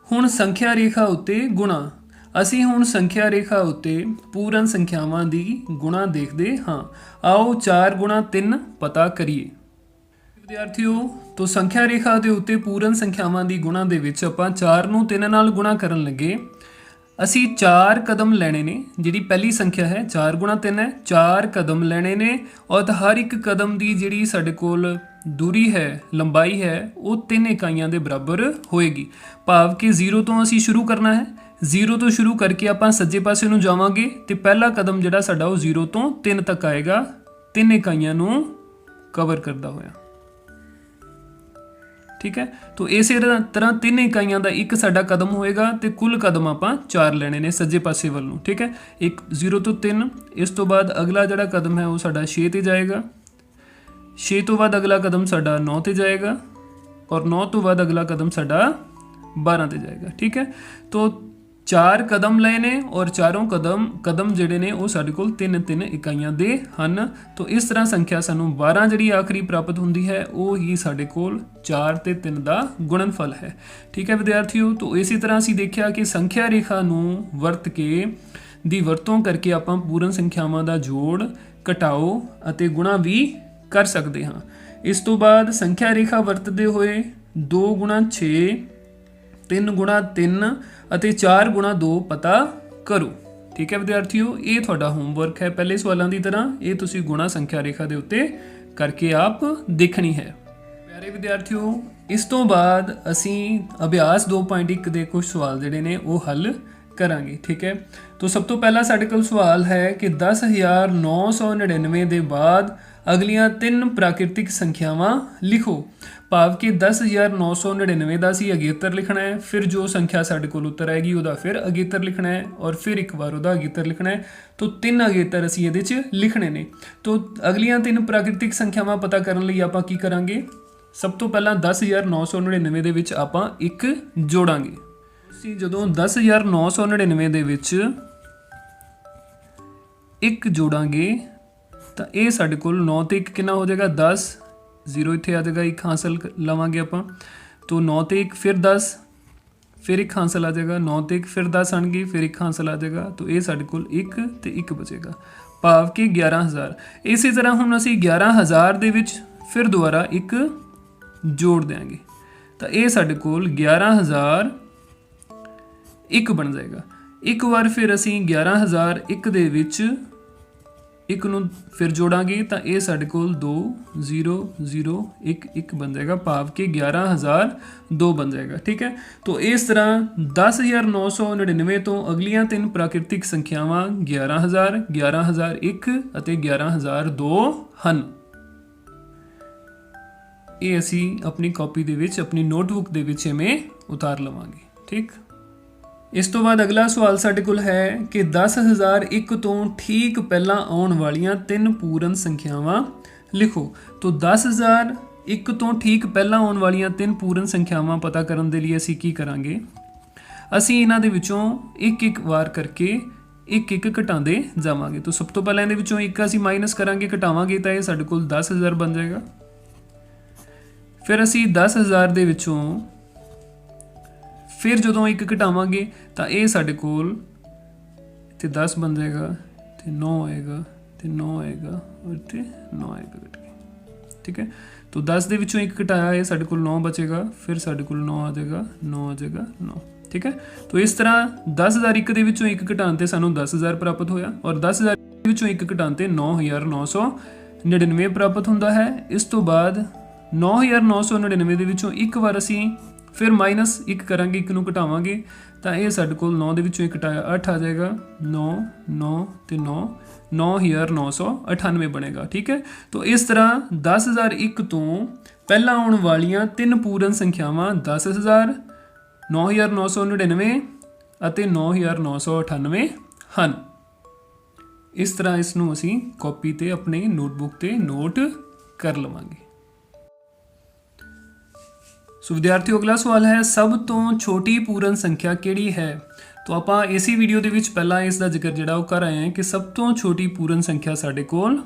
ਹੁਣ ਸੰਖਿਆ ਰੇਖਾ ਉੱਤੇ ਗੁਣਾ। ਅਸੀਂ ਹੁਣ ਸੰਖਿਆ ਰੇਖਾ ਉੱਤੇ ਪੂਰਨ ਸੰਖਿਆਵਾਂ ਦੀ ਗੁਣਾ ਦੇਖਦੇ ਹਾਂ। ਆਓ 4 ਗੁਣਾ 3 ਪਤਾ ਕਰੀਏ। ਵਿਦਿਆਰਥੀਓ, ਤੋਂ ਸੰਖਿਆ ਰੇਖਾ ਦੇ ਉੱਤੇ ਪੂਰਨ ਸੰਖਿਆਵਾਂ ਦੀ ਗੁਣਾ ਦੇ ਵਿੱਚ ਆਪਾਂ 4 ਨੂੰ 3 ਨਾਲ ਗੁਣਾ ਕਰਨ ਲੱਗੇ। ਅਸੀਂ 4 ਕਦਮ ਲੈਣੇ ਨੇ। ਜਿਹੜੀ ਪਹਿਲੀ ਸੰਖਿਆ ਹੈ 4 ਗੁਣਾ 3 ਹੈ, 4 ਕਦਮ ਲੈਣੇ ਨੇ ਔਰ ਹਰ ਇੱਕ ਕਦਮ ਦੀ ਜਿਹੜੀ ਸਾਡੇ ਕੋਲ ਦੂਰੀ ਹੈ, ਲੰਬਾਈ ਹੈ, ਉਹ 3 ਇਕਾਈਆਂ ਦੇ ਬਰਾਬਰ ਹੋਏਗੀ। ਭਾਵ ਕਿ 0 ਤੋਂ ਅਸੀਂ ਸ਼ੁਰੂ ਕਰਨਾ ਹੈ। 0 ਤੋਂ ਸ਼ੁਰੂ ਕਰਕੇ ਆਪਾਂ ਸੱਜੇ ਪਾਸੇ ਨੂੰ ਜਾਵਾਂਗੇ ਤੇ ਪਹਿਲਾ ਕਦਮ ਜਿਹੜਾ ਸਾਡਾ ਉਹ 0 ਤੋਂ 3 ਤੱਕ ਆਏਗਾ, 3 ਇਕਾਈਆਂ ਨੂੰ ਕਵਰ ਕਰਦਾ ਹੋਇਆ। ਠੀਕ ਹੈ, तो ਇਸੇ ਤਰ੍ਹਾਂ 3 ਇਕਾਈਆਂ ਦਾ ਇੱਕ ਸਾਡਾ ਕਦਮ ਹੋਏਗਾ ਤੇ ਕੁੱਲ ਕਦਮ ਆਪਾਂ 4 ਲੈਣੇ ਨੇ ਸੱਜੇ ਪਾਸੇ ਵੱਲ ਨੂੰ। ਠੀਕ ਹੈ, 0 ਤੋਂ 3। ਇਸ ਤੋਂ ਬਾਅਦ ਅਗਲਾ ਜਿਹੜਾ ਕਦਮ ਹੈ ਉਹ ਸਾਡਾ 6 ਤੇ ਜਾਏਗਾ। 6 ਤੋਂ ਬਾਅਦ ਅਗਲਾ ਕਦਮ ਸਾਡਾ 9 ਤੇ ਜਾਏਗਾ ਔਰ 9 ਤੋਂ ਬਾਅਦ ਅਗਲਾ ਕਦਮ ਸਾਡਾ 12 ਤੇ ਜਾਏਗਾ। ਠੀਕ ਹੈ, तो 4 ਕਦਮ ਲਏ ਨੇ ਔਰ ਚਾਰੋਂ ਕਦਮ ਜਿਹੜੇ ਨੇ ਉਹ ਸਾਡੇ ਕੋਲ 3-3 ਇਕਾਈਆਂ ਦੇ ਹਨ। तो ਇਸ ਤਰ੍ਹਾਂ ਸੰਖਿਆ ਸਾਨੂੰ 12 ਜਿਹੜੀ ਆਖਰੀ ਪ੍ਰਾਪਤ ਹੁੰਦੀ ਹੈ ਉਹ ਹੀ ਸਾਡੇ ਕੋਲ 4 ਤੇ 3 ਦਾ ਗੁਣਨਫਲ ਹੈ। ਠੀਕ ਹੈ ਵਿਦਿਆਰਥੀਓ, तो ਇਸੇ ਤਰ੍ਹਾਂ ਅਸੀਂ ਦੇਖਿਆ ਕਿ ਸੰਖਿਆ ਰੇਖਾ ਨੂੰ ਵਰਤ ਕੇ ਦੀ ਵਰਤੋਂ ਕਰਕੇ ਆਪਾਂ ਪੂਰਨ ਸੰਖਿਆਵਾਂ ਦਾ ਜੋੜ, ਘਟਾਓ ਅਤੇ ਗੁਣਾ ਵੀ ਕਰ ਸਕਦੇ ਹਾਂ। ਇਸ ਤੋਂ ਬਾਅਦ ਸੰਖਿਆ ਰੇਖਾ ਵਰਤਦੇ ਹੋਏ 2 ਗੁਣਾ 6, 3 ਗੁਣਾ 3 ਅਤੇ 4 ਗੁਣਾ 2 ਪਤਾ ਕਰੋ। ਠੀਕ ਹੈ ਵਿਦਿਆਰਥੀਓ, ਇਹ ਤੁਹਾਡਾ ਹੋਮਵਰਕ ਹੈ। ਪਹਿਲੇ ਸਵਾਲਾਂ ਦੀ ਤਰ੍ਹਾਂ ਇਹ ਤੁਸੀਂ ਗੁਣਾ ਸੰਖਿਆ ਰੇਖਾ ਦੇ ਉੱਤੇ ਕਰਕੇ ਆਪ ਦੇਖਣੀ ਹੈ। ਪਿਆਰੇ ਵਿਦਿਆਰਥੀਓ, ਇਸ ਤੋਂ ਬਾਅਦ ਅਸੀਂ ਅਭਿਆਸ 2.1 ਦੇ ਕੁਝ ਸਵਾਲ ਜਿਹੜੇ ਨੇ ਉਹ ਹੱਲ ਕਰਾਂਗੇ। ਠੀਕ ਹੈ, तो ਸਭ ਤੋਂ ਪਹਿਲਾਂ ਸਾਡੇ ਕੋਲ ਸਵਾਲ ਹੈ ਕਿ 10,999 ਦੇ ਬਾਅਦ ਅਗਲੀਆਂ 3 ਪ੍ਰਾਕਿਰਤਿਕ ਸੰਖਿਆਵਾਂ ਲਿਖੋ। ਭਾਵ ਕਿ 10,999 ਦਾ ਅਸੀਂ ਅਗੇਤਰ ਲਿਖਣਾ ਹੈ, ਫਿਰ ਜੋ ਸੰਖਿਆ ਸਾਡੇ ਕੋਲ ਉੱਤਰ ਆਏਗੀ ਉਹਦਾ ਫਿਰ ਅਗੇਤਰ ਲਿਖਣਾ ਹੈ ਔਰ ਫਿਰ ਇੱਕ ਵਾਰ ਉਹਦਾ ਅਗੇਤਰ ਲਿਖਣਾ ਹੈ। तो 3 ਅਗੇਤਰ ਅਸੀਂ ਇਹਦੇ 'ਚ ਲਿਖਣੇ ਨੇ। तो ਅਗਲੀਆਂ 3 ਪ੍ਰਾਕਿਰਤਿਕ ਸੰਖਿਆਵਾਂ ਪਤਾ ਕਰਨ ਲਈ ਆਪਾਂ ਕੀ ਕਰਾਂਗੇ? ਸਭ ਤੋਂ ਪਹਿਲਾਂ 10,999 ਦੇ ਵਿੱਚ ਆਪਾਂ 1 ਜੋੜਾਂਗੇ। ਅਸੀਂ ਜਦੋਂ 10,999 ਦੇ ਵਿੱਚ 1 ਜੋੜਾਂਗੇ ਤਾਂ ਇਹ ਸਾਡੇ ਕੋਲ 9 ਤੇ 1 ਕਿੰਨਾ ਹੋ ਜਾਏਗਾ? 10। 0 ਇੱਥੇ ਆ ਜਾਏਗਾ, 1 ਹਾਸਲ ਲਵਾਂਗੇ ਆਪਾਂ। तो 9 ਤੇ 1 ਫਿਰ 10, ਫਿਰ 1 ਹਾਸਲ ਆ ਜਾਏਗਾ। 9 ਤੇ 1 ਫਿਰ 10 ਆਣਗੇ, ਫਿਰ 1 ਹਾਸਲ ਆ ਜਾਏਗਾ। तो ਇਹ ਸਾਡੇ ਕੋਲ 1 ਤੇ 1 ਬਚੇਗਾ, ਭਾਵ ਕਿ 11,000। ਇਸੇ ਤਰ੍ਹਾਂ ਹੁਣ ਅਸੀਂ 11,000 ਦੇ ਵਿੱਚ ਫਿਰ ਦੁਬਾਰਾ 1 ਜੋੜ ਦਿਆਂਗੇ ਤਾਂ ਇਹ ਸਾਡੇ ਕੋਲ 11,001 ਬਣ ਜਾਏਗਾ। ਇੱਕ ਵਾਰ ਫਿਰ ਅਸੀਂ 11,001 ਦੇ ਵਿੱਚ 1 ਨੂੰ ਫਿਰ ਜੋੜਾਂਗੇ ਤਾਂ ਇਹ ਸਾਡੇ ਕੋਲ 2,0,0,1,1 ਬਣ ਜਾਏਗਾ, ਭਾਵ ਕਿ 11,002 ਬਣ ਜਾਏਗਾ। ਠੀਕ ਹੈ, तो ਇਸ ਤਰ੍ਹਾਂ 10,999 ਤੋਂ ਅਗਲੀਆਂ 3 ਪ੍ਰਾਕਿਰਤਿਕ ਸੰਖਿਆਵਾਂ 11,000, 11,001 ਅਤੇ 11,002 ਹਨ। ਇਹ ਅਸੀਂ ਆਪਣੀ ਕਾਪੀ ਦੇ ਵਿੱਚ, ਆਪਣੀ ਨੋਟਬੁੱਕ ਦੇ ਵਿੱਚ ਐਵੇਂ ਉਤਾਰ ਲਵਾਂਗੇ। ਠੀਕ, ਇਸ ਤੋਂ ਬਾਅਦ ਅਗਲਾ ਸਵਾਲ ਸਾਡੇ ਕੋਲ ਹੈ ਕਿ 10,001 ਤੋਂ ਠੀਕ ਪਹਿਲਾਂ ਆਉਣ ਵਾਲੀਆਂ 3 ਪੂਰਨ ਸੰਖਿਆਵਾਂ ਲਿਖੋ। तो 10,001 ਤੋਂ ਠੀਕ ਪਹਿਲਾਂ ਆਉਣ ਵਾਲੀਆਂ 3 ਪੂਰਨ ਸੰਖਿਆਵਾਂ ਪਤਾ ਕਰਨ ਦੇ ਲਈ ਅਸੀਂ ਕੀ ਕਰਾਂਗੇ? ਅਸੀਂ ਇਹਨਾਂ ਦੇ ਵਿੱਚੋਂ ਇੱਕ ਵਾਰ ਕਰਕੇ ਇੱਕ ਘਟਾਉਂਦੇ ਜਾਵਾਂਗੇ। तो ਸਭ ਤੋਂ ਪਹਿਲਾਂ ਇਹਦੇ ਵਿੱਚੋਂ 1 ਅਸੀਂ ਮਾਈਨਸ ਕਰਾਂਗੇ, ਘਟਾਵਾਂਗੇ ਤਾਂ ਇਹ ਸਾਡੇ ਕੋਲ 10,000 ਬਣ ਜਾਏਗਾ। ਫਿਰ ਅਸੀਂ 10,000 ਦੇ ਵਿੱਚੋਂ ਫਿਰ ਜਦੋਂ 1 ਘਟਾਵਾਂਗੇ ਤਾਂ ਇਹ ਸਾਡੇ ਕੋਲ ਇੱਥੇ 10 ਬਣ ਜਾਏਗਾ ਤੇ 9 ਆਏਗਾ ਤੇ 9 ਆਏਗਾ ਔਰ ਇੱਥੇ 9 ਆਏਗਾ ਘਟ ਕੇ। ਠੀਕ ਹੈ, तो 10 ਦੇ ਵਿੱਚੋਂ 1 ਘਟਾਇਆ, ਇਹ ਸਾਡੇ ਕੋਲ 9 ਬਚੇਗਾ, ਫਿਰ ਸਾਡੇ ਕੋਲ 9 ਆ ਜਾਏਗਾ, 9 ਆ ਜਾਏਗਾ, 9। ਠੀਕ ਹੈ, तो ਇਸ ਤਰ੍ਹਾਂ 10,001 ਦੇ ਵਿੱਚੋਂ 1 ਘਟਾਉਣ ਤੇ ਸਾਨੂੰ 10,000 ਪ੍ਰਾਪਤ ਹੋਇਆ ਔਰ 10,000 ਦੇ ਵਿੱਚੋਂ 1 ਘਟਾਉਣ ਤੇ 9,999 ਪ੍ਰਾਪਤ ਹੁੰਦਾ ਹੈ। ਇਸ ਤੋਂ ਬਾਅਦ 9,999 ਦੇ ਵਿੱਚੋਂ ਇੱਕ ਵਾਰ ਅਸੀਂ ਫਿਰ ਮਾਈਨਸ 1 ਕਰਾਂਗੇ, 1 ਨੂੰ ਘਟਾਵਾਂਗੇ ਤਾਂ ਇਹ ਸਾਡੇ ਕੋਲ 9 ਦੇ ਵਿੱਚੋਂ 1 ਘਟਾਇਆ 8 ਆ ਜਾਏਗਾ। 9 9 ਤੇ 9 9,998 ਬਣੇਗਾ। ਠੀਕ ਹੈ, तो ਇਸ ਤਰ੍ਹਾਂ 10,001 ਤੋਂ ਪਹਿਲਾਂ ਆਉਣ ਵਾਲੀਆਂ 3 ਪੂਰਨ ਸੰਖਿਆਵਾਂ 10,000, 9,999 ਅਤੇ 9,998 ਹਨ। ਇਸ ਤਰ੍ਹਾਂ ਇਸ ਨੂੰ ਅਸੀਂ ਕਾਪੀ ਤੇ ਆਪਣੀ ਨੋਟਬੁੱਕ ਤੇ ਨੋਟ ਕਰ ਲਵਾਂਗੇ। सो विद्यार्थियों अगला सवाल है सब तो छोटी पूर्ण संख्या किहड़ी है। तो आप इसी वीडियो के पहला इसका जिक्र जोड़ा वो कर आए हैं कि सब तो छोटी पूर्ण संख्या साढ़े कोल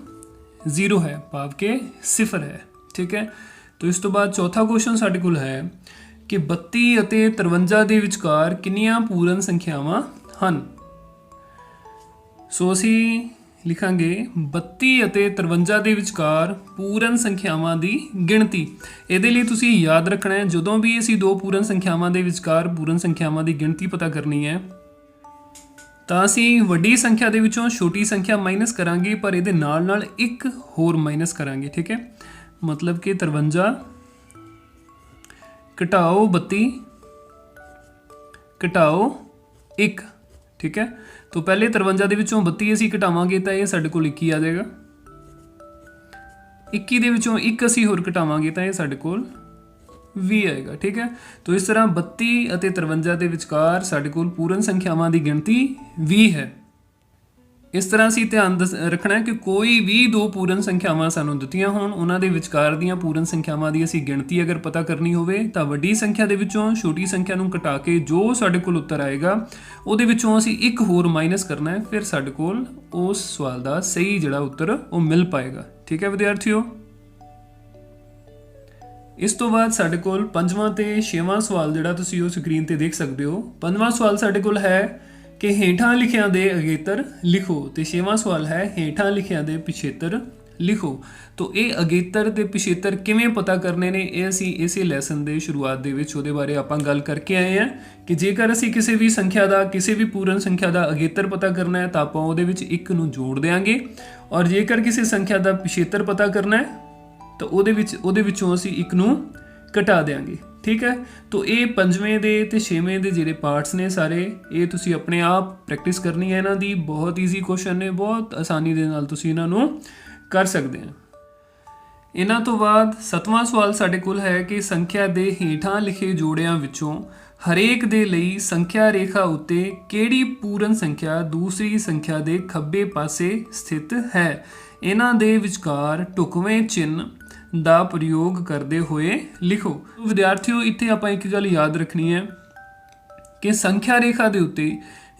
0 है, भाव के 0 है। ठीक है, तो इस तो बाद चौथा क्वेश्चन साढ़े कोल है कि 32 ਅਤੇ 53 ਦੇ ਵਿਚਕਾਰ ਕਿੰਨੀਆਂ पूर्ण संख्यावां ਹਨ। सो असी लिखांगे 32 ਅਤੇ 53 ਦੇ ਵਿਚਕਾਰ पूर्ण संख्यावां ਦੀ ਗਿਣਤੀ। ਇਹਦੇ ਲਈ ਤੁਸੀਂ ਯਾਦ ਰੱਖਣਾ ਹੈ ਜਦੋਂ ਵੀ ਅਸੀਂ ਦੋ पूर्ण संख्यावां ਦੇ ਵਿਚਕਾਰ पूर्ण संख्यावां ਦੀ ਗਿਣਤੀ ਪਤਾ ਕਰਨੀ ਹੈ ਤਾਂ ਅਸੀਂ ਵੱਡੀ ਸੰਖਿਆ ਦੇ ਵਿੱਚੋਂ ਛੋਟੀ ਸੰਖਿਆ ਮਾਈਨਸ ਕਰਾਂਗੇ, ਪਰ ਇਹਦੇ ਨਾਲ ਨਾਲ ਇੱਕ ਹੋਰ ਮਾਈਨਸ ਕਰਾਂਗੇ। ਠੀਕ है, मतलब कि 53 घटाओ 32 घटाओ 1। ठीक है, तो पहले 53 ਦੇ ਵਿੱਚੋਂ 32 ਅਸੀਂ ਘਟਾਵਾਂਗੇ ਤਾਂ ਇਹ ਸਾਡੇ ਕੋਲ 21 ਆ ਜਾਏਗਾ। 21 ਦੇ ਵਿੱਚੋਂ 1 ਅਸੀਂ ਹੋਰ ਘਟਾਵਾਂਗੇ ਤਾਂ ਇਹ ਸਾਡੇ ਕੋਲ 20 ਆਏਗਾ। ਠੀਕ ਹੈ, तो इस तरह 32 ਅਤੇ 53 ਦੇ ਵਿਚਕਾਰ ਸਾਡੇ ਕੋਲ ਪੂਰਨ ਸੰਖਿਆਵਾਂ ਦੀ ਗਿਣਤੀ 20 ਹੈ। इस तरह ਅਸੀਂ ਧਿਆਨ ਰੱਖਣਾ ਹੈ ਕਿ ਕੋਈ ਵੀ ਦੋ ਪੂਰਨ ਸੰਖਿਆਵਾਂ ਸਾਨੂੰ ਦਿੱਤੀਆਂ ਹੋਣ ਉਹਨਾਂ ਦੇ ਵਿਚਕਾਰ ਦੀਆਂ ਪੂਰਨ ਸੰਖਿਆਵਾਂ ਦੀ ਅਸੀਂ ਗਿਣਤੀ ਅਗਰ ਪਤਾ ਕਰਨੀ ਹੋਵੇ ਤਾਂ ਵੱਡੀ ਸੰਖਿਆ ਦੇ ਵਿੱਚੋਂ ਛੋਟੀ ਸੰਖਿਆ ਨੂੰ ਘਟਾ ਕੇ ਜੋ ਸਾਡੇ ਕੋਲ ਉੱਤਰ ਆਏਗਾ ਉਹਦੇ ਵਿੱਚੋਂ ਅਸੀਂ ਇੱਕ ਹੋਰ ਮਾਈਨਸ ਕਰਨਾ ਹੈ, ਫਿਰ ਸਾਡੇ ਕੋਲ ਉਸ ਸਵਾਲ ਦਾ ਸਹੀ ਜਿਹੜਾ ਉੱਤਰ ਉਹ ਮਿਲ ਪਾਏਗਾ। ਠੀਕ ਹੈ ਵਿਦਿਆਰਥੀਓ, ਇਸ ਤੋਂ ਬਾਅਦ ਸਾਡੇ ਕੋਲ ਪੰਜਵਾਂ ਤੇ ਛੇਵਾਂ ਸਵਾਲ ਜਿਹੜਾ ਤੁਸੀਂ ਉਹ ਸਕਰੀਨ ਤੇ ਦੇਖ ਸਕਦੇ ਹੋ। ਪੰਜਵਾਂ ਸਵਾਲ ਸਾਡੇ ਕੋਲ ਹੈ कि हेठां लिखियां दे अगेतर लिखो, तो छेवां सवाल है हेठां लिखियां दे पिछेतर लिखो। तो ये अगेतर ते पिछेतर किवें पता करने ने ये असी इसे लैसन के शुरुआत दे विच उहदे बारे आपां गल करके आए हैं कि जेकर असी किसी भी संख्या का किसी भी पूर्ण संख्या का अगेतर पता करना है तो आपां उहदे विच एक नूं जोड़ देंगे, और जेकर किसी संख्या का पिछेतर पता करना है तो उहदे विचों असी एक नूं घटा देंगे। ठीक है, तो ये पंजवें दे ते छेवें दे जिहड़े पार्ट्स ने सारे ये तुसी अपने आप प्रैक्टिस करनी है। इन्हां दी बहुत ईजी क्वेश्चन ने, बहुत आसानी दे नाल तुसी इन्हां नूं कर सकते हैं। इन्हां तो बाद सतवां सवाल साडे कोल है कि संख्या दे हेठां लिखे जोड़ियां विचों हरेक दे लई संख्या रेखा उत्ते किहड़ी पूर्ण संख्या दूसरी संख्या दे खब्बे पासे स्थित है। इन्हां दे विचकार ढुकवें चिन्ह ਦਾ ਪ੍ਰਯੋਗ ਕਰਦੇ ਹੋਏ ਲਿਖੋ। ਵਿਦਿਆਰਥੀਓ ਇੱਥੇ ਆਪਾਂ ਇੱਕ ਗੱਲ ਯਾਦ ਰੱਖਣੀ ਹੈ ਕਿ ਸੰਖਿਆ ਰੇਖਾ ਦੇ ਉੱਤੇ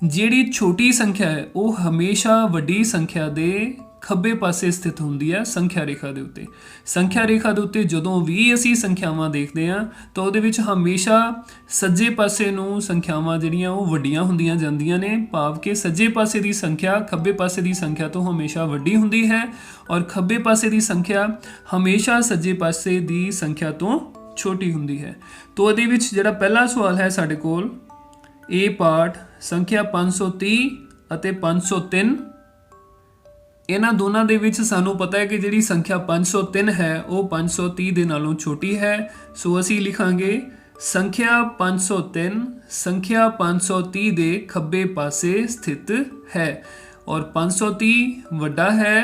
ਜਿਹੜੀ ਛੋਟੀ ਸੰਖਿਆ ਹੈ ਉਹ ਹਮੇਸ਼ਾ ਵੱਡੀ ਸੰਖਿਆ ਦੇ ਖੱਬੇ ਪਾਸੇ ਸਥਿਤ ਹੁੰਦੀ ਹੈ। ਸੰਖਿਆ ਰੇਖਾ ਦੇ ਉੱਤੇ ਜਦੋਂ ਵੀ ਅਸੀਂ ਸੰਖਿਆਵਾਂ ਦੇਖਦੇ ਹਾਂ ਤਾਂ ਉਹਦੇ ਵਿੱਚ ਹਮੇਸ਼ਾ ਸੱਜੇ ਪਾਸੇ ਨੂੰ ਸੰਖਿਆਵਾਂ ਜਿਹੜੀਆਂ ਉਹ ਵੱਡੀਆਂ ਹੁੰਦੀਆਂ ਜਾਂਦੀਆਂ ਨੇ, ਭਾਵ ਕਿ ਸੱਜੇ ਪਾਸੇ ਦੀ ਸੰਖਿਆ ਖੱਬੇ ਪਾਸੇ ਦੀ ਸੰਖਿਆ ਤੋਂ ਹਮੇਸ਼ਾ ਵੱਡੀ ਹੁੰਦੀ ਹੈ ਔਰ ਖੱਬੇ ਪਾਸੇ ਦੀ ਸੰਖਿਆ ਹਮੇਸ਼ਾ ਸੱਜੇ ਪਾਸੇ ਦੀ ਸੰਖਿਆ ਤੋਂ ਛੋਟੀ ਹੁੰਦੀ ਹੈ। तो ਇਹਦੇ ਵਿੱਚ ਜਿਹੜਾ ਪਹਿਲਾ ਸਵਾਲ ਹੈ ਸਾਡੇ ਕੋਲ ਇਹ ਪਾਰਟ ਸੰਖਿਆ 530 ਅਤੇ 503 ਇਹਨਾਂ ਦੋਨਾਂ ਦੇ ਵਿੱਚ ਸਾਨੂੰ ਪਤਾ ਹੈ ਕਿ ਜਿਹੜੀ ਸੰਖਿਆ 503 ਹੈ ਉਹ 530 ਦੇ ਨਾਲੋਂ ਛੋਟੀ ਹੈ। ਸੋ ਅਸੀਂ ਲਿਖਾਂਗੇ ਸੰਖਿਆ 503 ਸੰਖਿਆ 530 ਦੇ ਖੱਬੇ ਪਾਸੇ ਸਥਿਤ ਹੈ ਔਰ 530 ਵੱਡਾ ਹੈ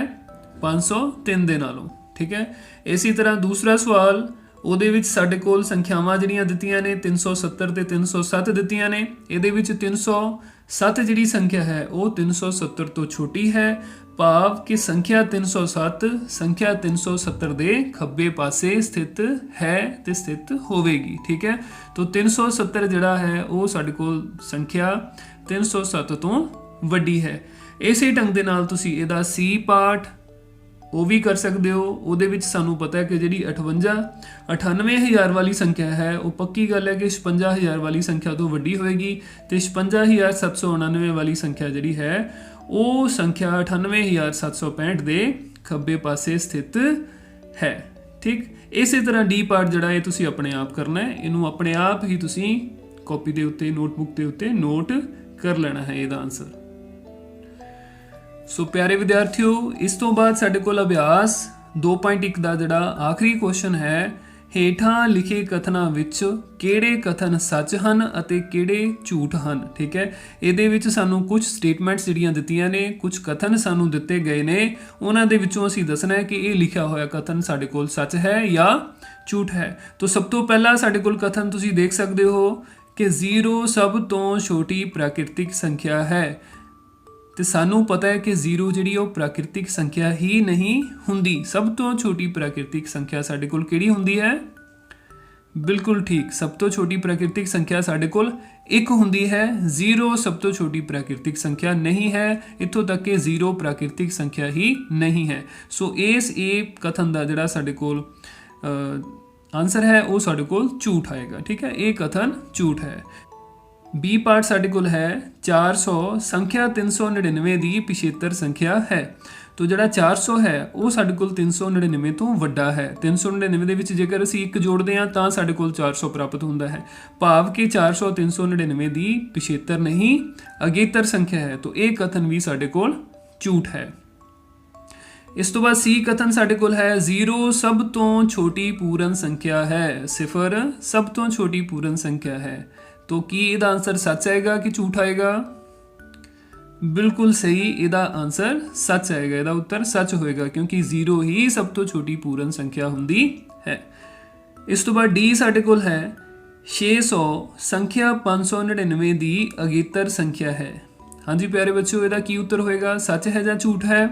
503 ਦੇ ਨਾਲੋਂ। ਠੀਕ ਹੈ, ਇਸੇ ਤਰ੍ਹਾਂ ਦੂਸਰਾ ਸਵਾਲ ਉਹਦੇ ਵਿੱਚ ਸਾਡੇ ਕੋਲ ਸੰਖਿਆਵਾਂ ਜਿਹੜੀਆਂ ਦਿੱਤੀਆਂ ਨੇ 370 ਤੇ 307 ਦਿੱਤੀਆਂ ਨੇ। ਇਹਦੇ ਵਿੱਚ 307 ਜਿਹੜੀ ਸੰਖਿਆ ਹੈ ਉਹ 370 ਤੋਂ ਛੋਟੀ ਹੈ, ਭਾਵ ਕਿ ਸੰਖਿਆ 307 ਸੰਖਿਆ 370 ਦੇ ਖੱਬੇ ਪਾਸੇ ਸਥਿਤ ਹੈ ਤੇ ਸਥਿਤ ਹੋਵੇਗੀ। ਠੀਕ ਹੈ, तो 370 ਜਿਹੜਾ ਹੈ ਉਹ ਸਾਡੇ ਕੋਲ ਸੰਖਿਆ 307 ਤੋਂ ਵੱਡੀ ਹੈ। ਇਸੇ ਢੰਗ ਦੇ ਨਾਲ ਤੁਸੀਂ ਇਹਦਾ ਸੀ ਪਾਰਟ ਉਹ ਵੀ ਕਰ ਸਕਦੇ ਹੋ। ਉਹਦੇ ਵਿੱਚ ਸਾਨੂੰ ਪਤਾ ਹੈ ਕਿ ਜਿਹੜੀ 98000 ਵਾਲੀ ਸੰਖਿਆ ਹੈ ਉਹ ਪੱਕੀ ਗੱਲ ਹੈ ਕਿ 56000 ਵਾਲੀ ਸੰਖਿਆ ਤੋਂ ਵੱਡੀ ਹੋਏਗੀ ਤੇ 55799 ਵਾਲੀ ਸੰਖਿਆ ਜਿਹੜੀ ਹੈ ਉਹ ਸੰਖਿਆ 98765 ਦੇ ਖੱਬੇ ਪਾਸੇ ਸਥਿਤ ਹੈ। ਠੀਕ, ਇਸੇ ਤਰ੍ਹਾਂ ਡੀ ਪਾਰਟ ਜਿਹੜਾ ਇਹ ਤੁਸੀਂ ਆਪਣੇ ਆਪ ਕਰਨਾ ਹੈ। ਇਹਨੂੰ ਆਪਣੇ ਆਪ ਹੀ ਤੁਸੀਂ ਕਾਪੀ ਦੇ ਉੱਤੇ ਨੋਟਬੁੱਕ ਦੇ ਉੱਤੇ ਨੋਟ ਕਰ ਲੈਣਾ ਹੈ ਇਹਦਾ ਆਨਸਰ। ਸੋ ਪਿਆਰੇ ਵਿਦਿਆਰਥੀਓ, ਇਸ ਤੋਂ ਬਾਅਦ ਸਾਡੇ ਕੋਲ ਅਭਿਆਸ 2.1 ਦਾ ਜਿਹੜਾ ਆਖਰੀ ਕੁਐਸਚਨ ਹੈ ਹੇਠਾਂ ਲਿਖੇ ਕਥਨਾਂ ਵਿੱਚ ਕਿਹੜੇ ਕਥਨ ਸੱਚ ਹਨ ਅਤੇ ਕਿਹੜੇ ਝੂਠ ਹਨ। ਠੀਕ ਹੈ, ਇਹਦੇ ਵਿੱਚ ਸਾਨੂੰ ਕੁਝ ਸਟੇਟਮੈਂਟਸ ਜਿਹੜੀਆਂ ਦਿੱਤੀਆਂ ਨੇ, ਕੁਝ ਕਥਨ ਸਾਨੂੰ ਦਿੱਤੇ ਗਏ ਨੇ, ਉਹਨਾਂ ਦੇ ਵਿੱਚੋਂ ਅਸੀਂ ਦੱਸਣਾ ਹੈ ਕਿ ਇਹ ਲਿਖਿਆ ਹੋਇਆ ਕਥਨ ਸਾਡੇ ਕੋਲ ਸੱਚ ਹੈ ਜਾਂ ਝੂਠ ਹੈ। ਤਾਂ ਸਭ ਤੋਂ ਪਹਿਲਾਂ ਸਾਡੇ ਕੋਲ ਕਥਨ ਤੁਸੀਂ ਦੇਖ ਸਕਦੇ ਹੋ ਕਿ 0 ਸਭ ਤੋਂ ਛੋਟੀ ਪ੍ਰਾਕਿਰਤਿਕ ਸੰਖਿਆ ਹੈ। ਤੇ ਸਾਨੂੰ ਪਤਾ ਹੈ ਕਿ 0 ਜਿਹੜੀ ਉਹ ਪ੍ਰਾਕਿਰਤਿਕ ਸੰਖਿਆ ਹੀ ਨਹੀਂ ਹੁੰਦੀ। ਸਭ ਤੋਂ ਛੋਟੀ ਪ੍ਰਾਕਿਰਤਿਕ ਸੰਖਿਆ ਸਾਡੇ ਕੋਲ ਕਿਹੜੀ ਹੁੰਦੀ ਹੈ? ਬਿਲਕੁਲ ਠੀਕ। ਸਭ ਤੋਂ ਛੋਟੀ ਪ੍ਰਾਕਿਰਤਿਕ ਸੰਖਿਆ ਸਾਡੇ ਕੋਲ 1 ਹੁੰਦੀ ਹੈ। 0 ਸਭ ਤੋਂ ਛੋਟੀ ਪ੍ਰਾਕਿਰਤਿਕ ਸੰਖਿਆ ਨਹੀਂ ਹੈ। ਇੱਥੋਂ ਤੱਕ ਕਿ 0 ਪ੍ਰਾਕਿਰਤਿਕ ਸੰਖਿਆ ਹੀ ਨਹੀਂ ਹੈ। ਸੋ ਇਸ ਇਹ ਕਥਨ ਦਾ ਜਿਹੜਾ ਸਾਡੇ ਕੋਲ ਆਨਸਰ ਹੈ ਉਹ ਸਾਡੇ ਕੋਲ ਝੂਠ ਆਏਗਾ। ਠੀਕ ਹੈ, ਇਹ ਕਥਨ ਝੂਠ ਹੈ। ਬੀ ਪਾਰਟ ਸਾਡੇ ਕੋਲ ਹੈ 400 ਸੰਖਿਆ 399 ਦੀ ਪਿਛੇਤਰ ਸੰਖਿਆ ਹੈ। ਤੋ ਜਿਹੜਾ 400 ਹੈ ਉਹ ਸਾਡੇ ਕੋਲ 399 ਤੋਂ ਵੱਡਾ ਹੈ। 399 ਦੇ ਵਿੱਚ ਜੇਕਰ ਅਸੀਂ 1 ਜੋੜਦੇ ਹਾਂ ਤਾਂ ਸਾਡੇ ਕੋਲ 400 ਪ੍ਰਾਪਤ ਹੁੰਦਾ ਹੈ। ਭਾਵ ਕਿ 400 399 ਦੀ ਪਿਛੇਤਰ ਨਹੀਂ ਅਗੇਤਰ ਸੰਖਿਆ ਹੈ। ਤੋ ਇਹ ਕਥਨ ਵੀ ਸਾਡੇ ਕੋਲ ਝੂਠ ਹੈ। ਇਸ ਤੋਂ ਬਾਅਦ ਸੀ ਕਥਨ ਸਾਡੇ ਕੋਲ ਹੈ 0 ਸਭ ਤੋਂ ਛੋਟੀ ਪੂਰਨ ਸੰਖਿਆ ਹੈ। 0 ਸਭ ਤੋਂ ਛੋਟੀ ਪੂਰਨ ਸੰਖਿਆ ਹੈ। तो की ਇਹਦਾ आंसर सच आएगा कि झूठ आएगा? बिल्कुल सही, ਇਹਦਾ आंसर सच आएगा। ਇਹਦਾ उत्तर सच होएगा क्योंकि 0 ही सब तो छोटी पूर्ण संख्या ਹੁੰਦੀ है। इस तो बाद डी ਸਾਡੇ ਕੋਲ है 600 संख्या 599 ਦੀ ਅਗੇਤਰ संख्या है। हाँ जी प्यारे बच्चों, ਇਹਦਾ ਕੀ उत्तर होएगा? सच है या झूठ है?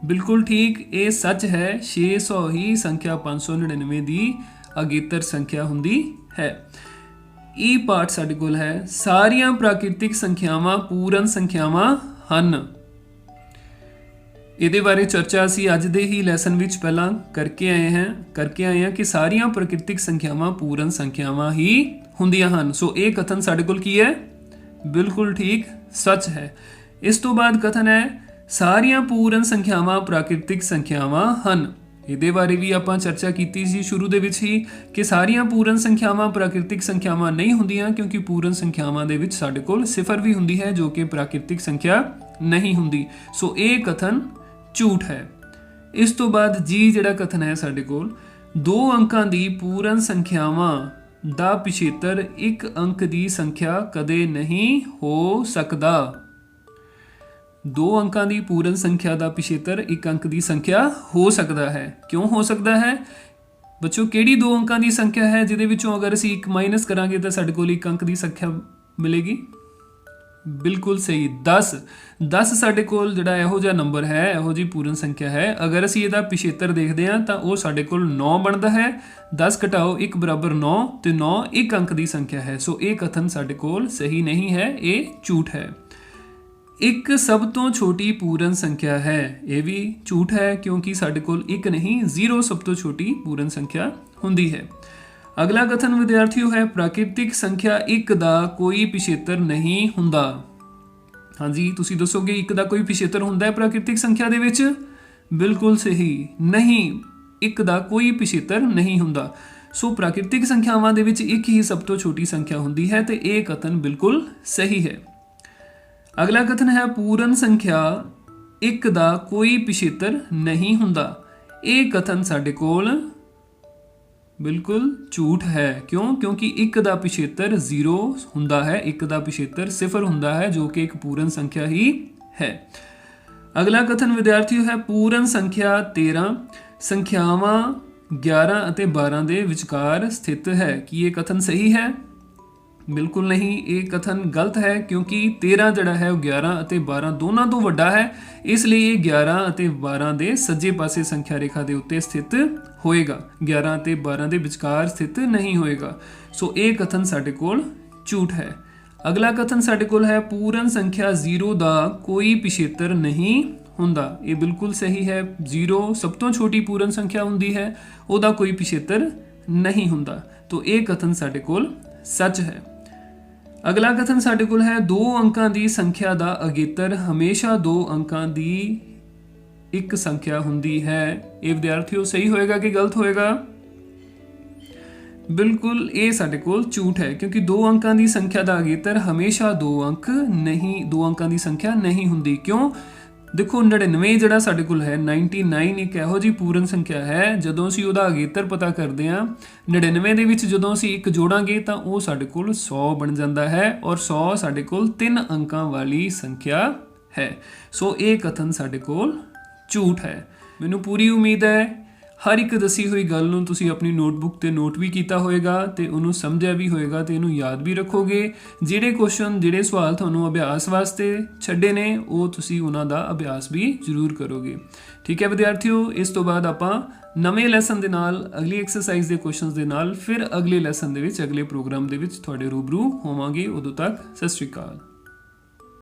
बिल्कुल ठीक, ये सच है। 600 ही संख्या 599 ਦੀ ਅਗੇਤਰ संख्या ਹੁੰਦੀ है। ਇਹ ਪਾਰਟ ਸਾਡੇ ਕੋਲ ਹੈ ਸਾਰੀਆਂ ਪ੍ਰਾਕਿਰਤਿਕ ਸੰਖਿਆਵਾਂ ਪੂਰਨ ਸੰਖਿਆਵਾਂ ਹਨ। ਇਹਦੇ ਬਾਰੇ ਚਰਚਾ ਅਸੀਂ ਅੱਜ ਦੇ ਹੀ ਲੈਸਨ ਵਿੱਚ ਪਹਿਲਾਂ ਕਰਕੇ ਆਏ ਹਾਂ ਕਿ ਸਾਰੀਆਂ ਪ੍ਰਾਕਿਰਤਿਕ ਸੰਖਿਆਵਾਂ ਪੂਰਨ ਸੰਖਿਆਵਾਂ ਹੀ ਹੁੰਦੀਆਂ ਹਨ। ਸੋ ਇਹ ਕਥਨ ਸਾਡੇ ਕੋਲ ਕੀ ਹੈ? ਬਿਲਕੁਲ ਠੀਕ, ਸੱਚ ਹੈ। ਇਸ ਤੋਂ ਬਾਅਦ ਕਥਨ ਹੈ ਸਾਰੀਆਂ ਪੂਰਨ ਸੰਖਿਆਵਾਂ ਪ੍ਰਾਕਿਰਤਿਕ ਸੰਖਿਆਵਾਂ ਹਨ। ਇਹਦੇ ਬਾਰੇ ਵੀ ਆਪਾਂ ਚਰਚਾ ਕੀਤੀ ਸੀ ਸ਼ੁਰੂ ਦੇ ਵਿੱਚ ਹੀ ਕਿ ਸਾਰੀਆਂ ਪੂਰਨ ਸੰਖਿਆਵਾਂ ਪ੍ਰਾਕਿਰਤਿਕ ਸੰਖਿਆਵਾਂ ਨਹੀਂ ਹੁੰਦੀਆਂ ਕਿਉਂਕਿ ਪੂਰਨ ਸੰਖਿਆਵਾਂ ਦੇ ਵਿੱਚ ਸਾਡੇ ਕੋਲ 0 ਵੀ ਹੁੰਦੀ ਹੈ ਜੋ ਕਿ ਪ੍ਰਾਕਿਰਤਿਕ ਸੰਖਿਆ ਨਹੀਂ ਹੁੰਦੀ। ਸੋ ਇਹ ਕਥਨ ਝੂਠ ਹੈ। ਇਸ ਤੋਂ ਬਾਅਦ ਜੀ ਜਿਹੜਾ ਕਥਨ ਹੈ ਸਾਡੇ ਕੋਲ 2 ਅੰਕਾਂ ਦੀ ਪੂਰਨ ਸੰਖਿਆਵਾਂ ਦਾ ਪਿਛੇਤਰ 1 ਅੰਕ ਦੀ ਸੰਖਿਆ ਕਦੇ ਨਹੀਂ ਹੋ ਸਕਦਾ। 2 ਅੰਕਾਂ ਦੀ ਪੂਰਨ ਸੰਖਿਆ ਦਾ ਪਿਛੇਤਰ 1 ਅੰਕ ਦੀ ਸੰਖਿਆ ਹੋ ਸਕਦਾ ਹੈ। ਕਿਉਂ ਹੋ ਸਕਦਾ ਹੈ ਬੱਚੋ? ਕਿਹੜੀ 2 ਅੰਕਾਂ ਦੀ ਸੰਖਿਆ ਹੈ ਜਿਹਦੇ ਵਿੱਚੋਂ ਅਗਰ ਅਸੀਂ 1 ਮਾਈਨਸ ਕਰਾਂਗੇ ਤਾਂ ਸਾਡੇ ਕੋਲ 1 ਅੰਕ ਦੀ ਸੰਖਿਆ ਮਿਲੇਗੀ? ਬਿਲਕੁਲ ਸਹੀ, 10। 10 ਸਾਡੇ ਕੋਲ ਜਿਹੜਾ ਇਹੋ ਜਿਹਾ ਨੰਬਰ ਹੈ, ਇਹੋ ਜਿਹੀ ਪੂਰਨ ਸੰਖਿਆ ਹੈ। ਅਗਰ ਅਸੀਂ ਇਹਦਾ ਪਿਛੇਤਰ ਦੇਖਦੇ ਹਾਂ ਤਾਂ ਉਹ ਸਾਡੇ ਕੋਲ 9 ਬਣਦਾ ਹੈ। 10 ਘਟਾਓ 1 ਬਰਾਬਰ 9 ਤੇ 9 1 ਅੰਕ ਦੀ ਸੰਖਿਆ ਹੈ। ਸੋ ਇਹ ਕਥਨ ਸਾਡੇ ਕੋਲ ਸਹੀ ਨਹੀਂ ਹੈ, ਇਹ ਝੂਠ ਹੈ। 1 ਸਭ ਤੋਂ ਛੋਟੀ ਪੂਰਨ ਸੰਖਿਆ ਹੈ, ਇਹ ਵੀ ਝੂਠ ਹੈ ਕਿਉਂਕਿ ਸਾਡੇ ਕੋਲ 1 ਨਹੀਂ 0 ਸਭ ਤੋਂ ਛੋਟੀ ਪੂਰਨ ਸੰਖਿਆ ਹੁੰਦੀ ਹੈ। ਅਗਲਾ ਕਥਨ ਵਿਦਿਆਰਥੀਓ ਹੈ ਪ੍ਰਾਕਿਰਤਿਕ ਸੰਖਿਆ 1 ਦਾ ਕੋਈ ਪਿਛੇਤਰ ਨਹੀਂ ਹੁੰਦਾ। ਹਾਂਜੀ, ਤੁਸੀਂ ਦੱਸੋਗੇ 1 ਦਾ ਕੋਈ ਪਿਛੇਤਰ ਹੁੰਦਾ ਹੈ ਪ੍ਰਾਕਿਰਤਿਕ ਸੰਖਿਆ ਦੇ ਵਿੱਚ? ਬਿਲਕੁਲ ਸਹੀ, ਨਹੀਂ, 1 ਦਾ ਕੋਈ ਪਿਛੇਤਰ ਨਹੀਂ ਹੁੰਦਾ। ਸੋ ਪ੍ਰਾਕਿਰਤਿਕ ਸੰਖਿਆਵਾਂ ਦੇ ਵਿੱਚ 1 ਹੀ ਸਭ ਤੋਂ ਛੋਟੀ ਸੰਖਿਆ ਹੁੰਦੀ ਹੈ ਤੇ ਇਹ ਕਥਨ ਬਿਲਕੁਲ ਸਹੀ ਹੈ। ਅਗਲਾ ਕਥਨ ਹੈ ਪੂਰਨ ਸੰਖਿਆ 1 ਦਾ ਕੋਈ ਪਿਛੇਤਰ ਨਹੀਂ ਹੁੰਦਾ। ਇਹ ਕਥਨ ਸਾਡੇ ਕੋਲ ਬਿਲਕੁਲ ਝੂਠ ਹੈ। ਕਿਉਂ? ਕਿਉਂਕਿ 1 ਦਾ ਪਿਛੇਤਰ 0 ਹੁੰਦਾ ਹੈ, 1 ਦਾ ਪਿਛੇਤਰ 0 ਹੁੰਦਾ ਹੈ ਜੋ ਕਿ ਇੱਕ ਪੂਰਨ ਸੰਖਿਆ ਹੀ ਹੈ। ਅਗਲਾ ਕਥਨ ਵਿਦਿਆਰਥੀਓ ਹੈ ਪੂਰਨ ਸੰਖਿਆ 13 ਸੰਖਿਆਵਾਂ 11 ਅਤੇ 12 ਦੇ ਵਿਚਕਾਰ ਸਥਿਤ ਹੈ। ਕੀ ਇਹ ਕਥਨ ਸਹੀ ਹੈ? ਬਿਲਕੁਲ ਨਹੀਂ, ਇਹ ਕਥਨ ਗਲਤ ਹੈ ਕਿਉਂਕਿ 13 ਜਿਹੜਾ ਹੈ ਉਹ 11 ਅਤੇ 12 ਦੋਨਾਂ ਤੋਂ ਵੱਡਾ ਹੈ। ਇਸ ਲਈ ਇਹ 11 ਅਤੇ 12 ਦੇ ਸੱਜੇ ਪਾਸੇ ਸੰਖਿਆ ਰੇਖਾ ਦੇ ਉੱਤੇ ਸਥਿਤ ਹੋਏਗਾ, 11 ਅਤੇ 12 ਦੇ ਵਿਚਕਾਰ ਸਥਿਤ ਨਹੀਂ ਹੋਏਗਾ। ਸੋ ਇਹ ਕਥਨ ਸਾਡੇ ਕੋਲ ਝੂਠ ਹੈ। ਅਗਲਾ ਕਥਨ ਸਾਡੇ ਕੋਲ ਹੈ ਪੂਰਨ ਸੰਖਿਆ 0 ਦਾ ਕੋਈ ਪਿਛੇਤਰ ਨਹੀਂ ਹੁੰਦਾ। ਇਹ ਬਿਲਕੁਲ ਸਹੀ ਹੈ। 0 ਸਭ ਤੋਂ ਛੋਟੀ ਪੂਰਨ ਸੰਖਿਆ ਹੁੰਦੀ ਹੈ, ਉਹਦਾ ਕੋਈ ਪਿਛੇਤਰ ਨਹੀਂ ਹੁੰਦਾ। ਤੋ ਇਹ ਕਥਨ ਸਾਡੇ ਕੋਲ ਸੱਚ ਹੈ। ਅਗਲਾ ਕਥਨ ਸਾਡੇ ਕੋਲ ਹੈ 2 ਅੰਕਾਂ ਦੀ ਸੰਖਿਆ ਦਾ ਅਗੇਤਰ ਹਮੇਸ਼ਾ 2 ਅੰਕਾਂ ਦੀ ਇੱਕ ਸੰਖਿਆ ਹੁੰਦੀ ਹੈ। ਇਹ ਵਿਦਿਆਰਥੀਓ ਸਹੀ ਹੋਏਗਾ ਕਿ ਗਲਤ ਹੋਏਗਾ? ਬਿਲਕੁਲ ਇਹ ਸਾਡੇ ਕੋਲ ਝੂਠ ਹੈ ਕਿਉਂਕਿ 2 ਅੰਕਾਂ ਦੀ ਸੰਖਿਆ ਦਾ ਅਗੇਤਰ ਹਮੇਸ਼ਾ 2 ਅੰਕਾਂ ਦੀ ਸੰਖਿਆ ਨਹੀਂ ਹੁੰਦੀ। ਕਿਉਂ? ਦੇਖੋ 99 ਜਿਹੜਾ ਸਾਡੇ ਕੋਲ ਹੈ 99 ਇੱਕ ਇਹੋ ਜਿਹੀ ਪੂਰਨ ਸੰਖਿਆ ਹੈ ਜਦੋਂ ਅਸੀਂ ਉਹਦਾ ਅਗੇਤਰ ਪਤਾ ਕਰਦੇ ਹਾਂ 99 ਦੇ ਵਿੱਚ ਜਦੋਂ ਅਸੀਂ 1 ਜੋੜਾਂਗੇ ਤਾਂ ਉਹ ਸਾਡੇ ਕੋਲ 100 ਬਣ ਜਾਂਦਾ ਹੈ ਔਰ 100 ਸਾਡੇ ਕੋਲ 3 ਅੰਕਾਂ ਵਾਲੀ ਸੰਖਿਆ ਹੈ। ਸੋ ਇਹ ਕਥਨ ਸਾਡੇ ਕੋਲ ਝੂਠ ਹੈ। ਮੈਨੂੰ ਪੂਰੀ ਉਮੀਦ ਹੈ ਹਰ ਇੱਕ ਦੱਸੀ ਹੋਈ ਗੱਲ ਨੂੰ ਤੁਸੀਂ ਆਪਣੀ ਨੋਟਬੁੱਕ ਤੇ ਨੋਟ ਵੀ ਕੀਤਾ ਹੋਏਗਾ ਤੇ ਉਹਨੂੰ ਸਮਝਿਆ ਵੀ ਹੋਏਗਾ ਤੇ ਇਹਨੂੰ ਯਾਦ ਵੀ ਰੱਖੋਗੇ। ਜਿਹੜੇ ਸਵਾਲ ਤੁਹਾਨੂੰ ਅਭਿਆਸ ਵਾਸਤੇ ਛੱਡੇ ਨੇ ਉਹ ਤੁਸੀਂ ਉਹਨਾਂ ਦਾ ਅਭਿਆਸ ਵੀ ਜ਼ਰੂਰ ਕਰੋਗੇ। ਠੀਕ ਹੈ ਵਿਦਿਆਰਥੀਓ, ਇਸ ਤੋਂ ਬਾਅਦ ਆਪਾਂ ਨਵੇਂ ਲੈਸਨ ਦੇ ਨਾਲ, ਅਗਲੀ ਐਕਸਰਸਾਈਜ਼ ਦੇ ਕੁਐਸਚਨਸ ਦੇ ਨਾਲ ਫਿਰ ਅਗਲੇ ਲੈਸਨ ਦੇ ਵਿੱਚ, ਅਗਲੇ ਪ੍ਰੋਗਰਾਮ ਦੇ ਵਿੱਚ ਤੁਹਾਡੇ ਰੂਬਰੂ ਹੋਵਾਂਗੇ। ਉਦੋਂ ਤੱਕ ਸਤਿ ਸ਼੍ਰੀ ਅਕਾਲ।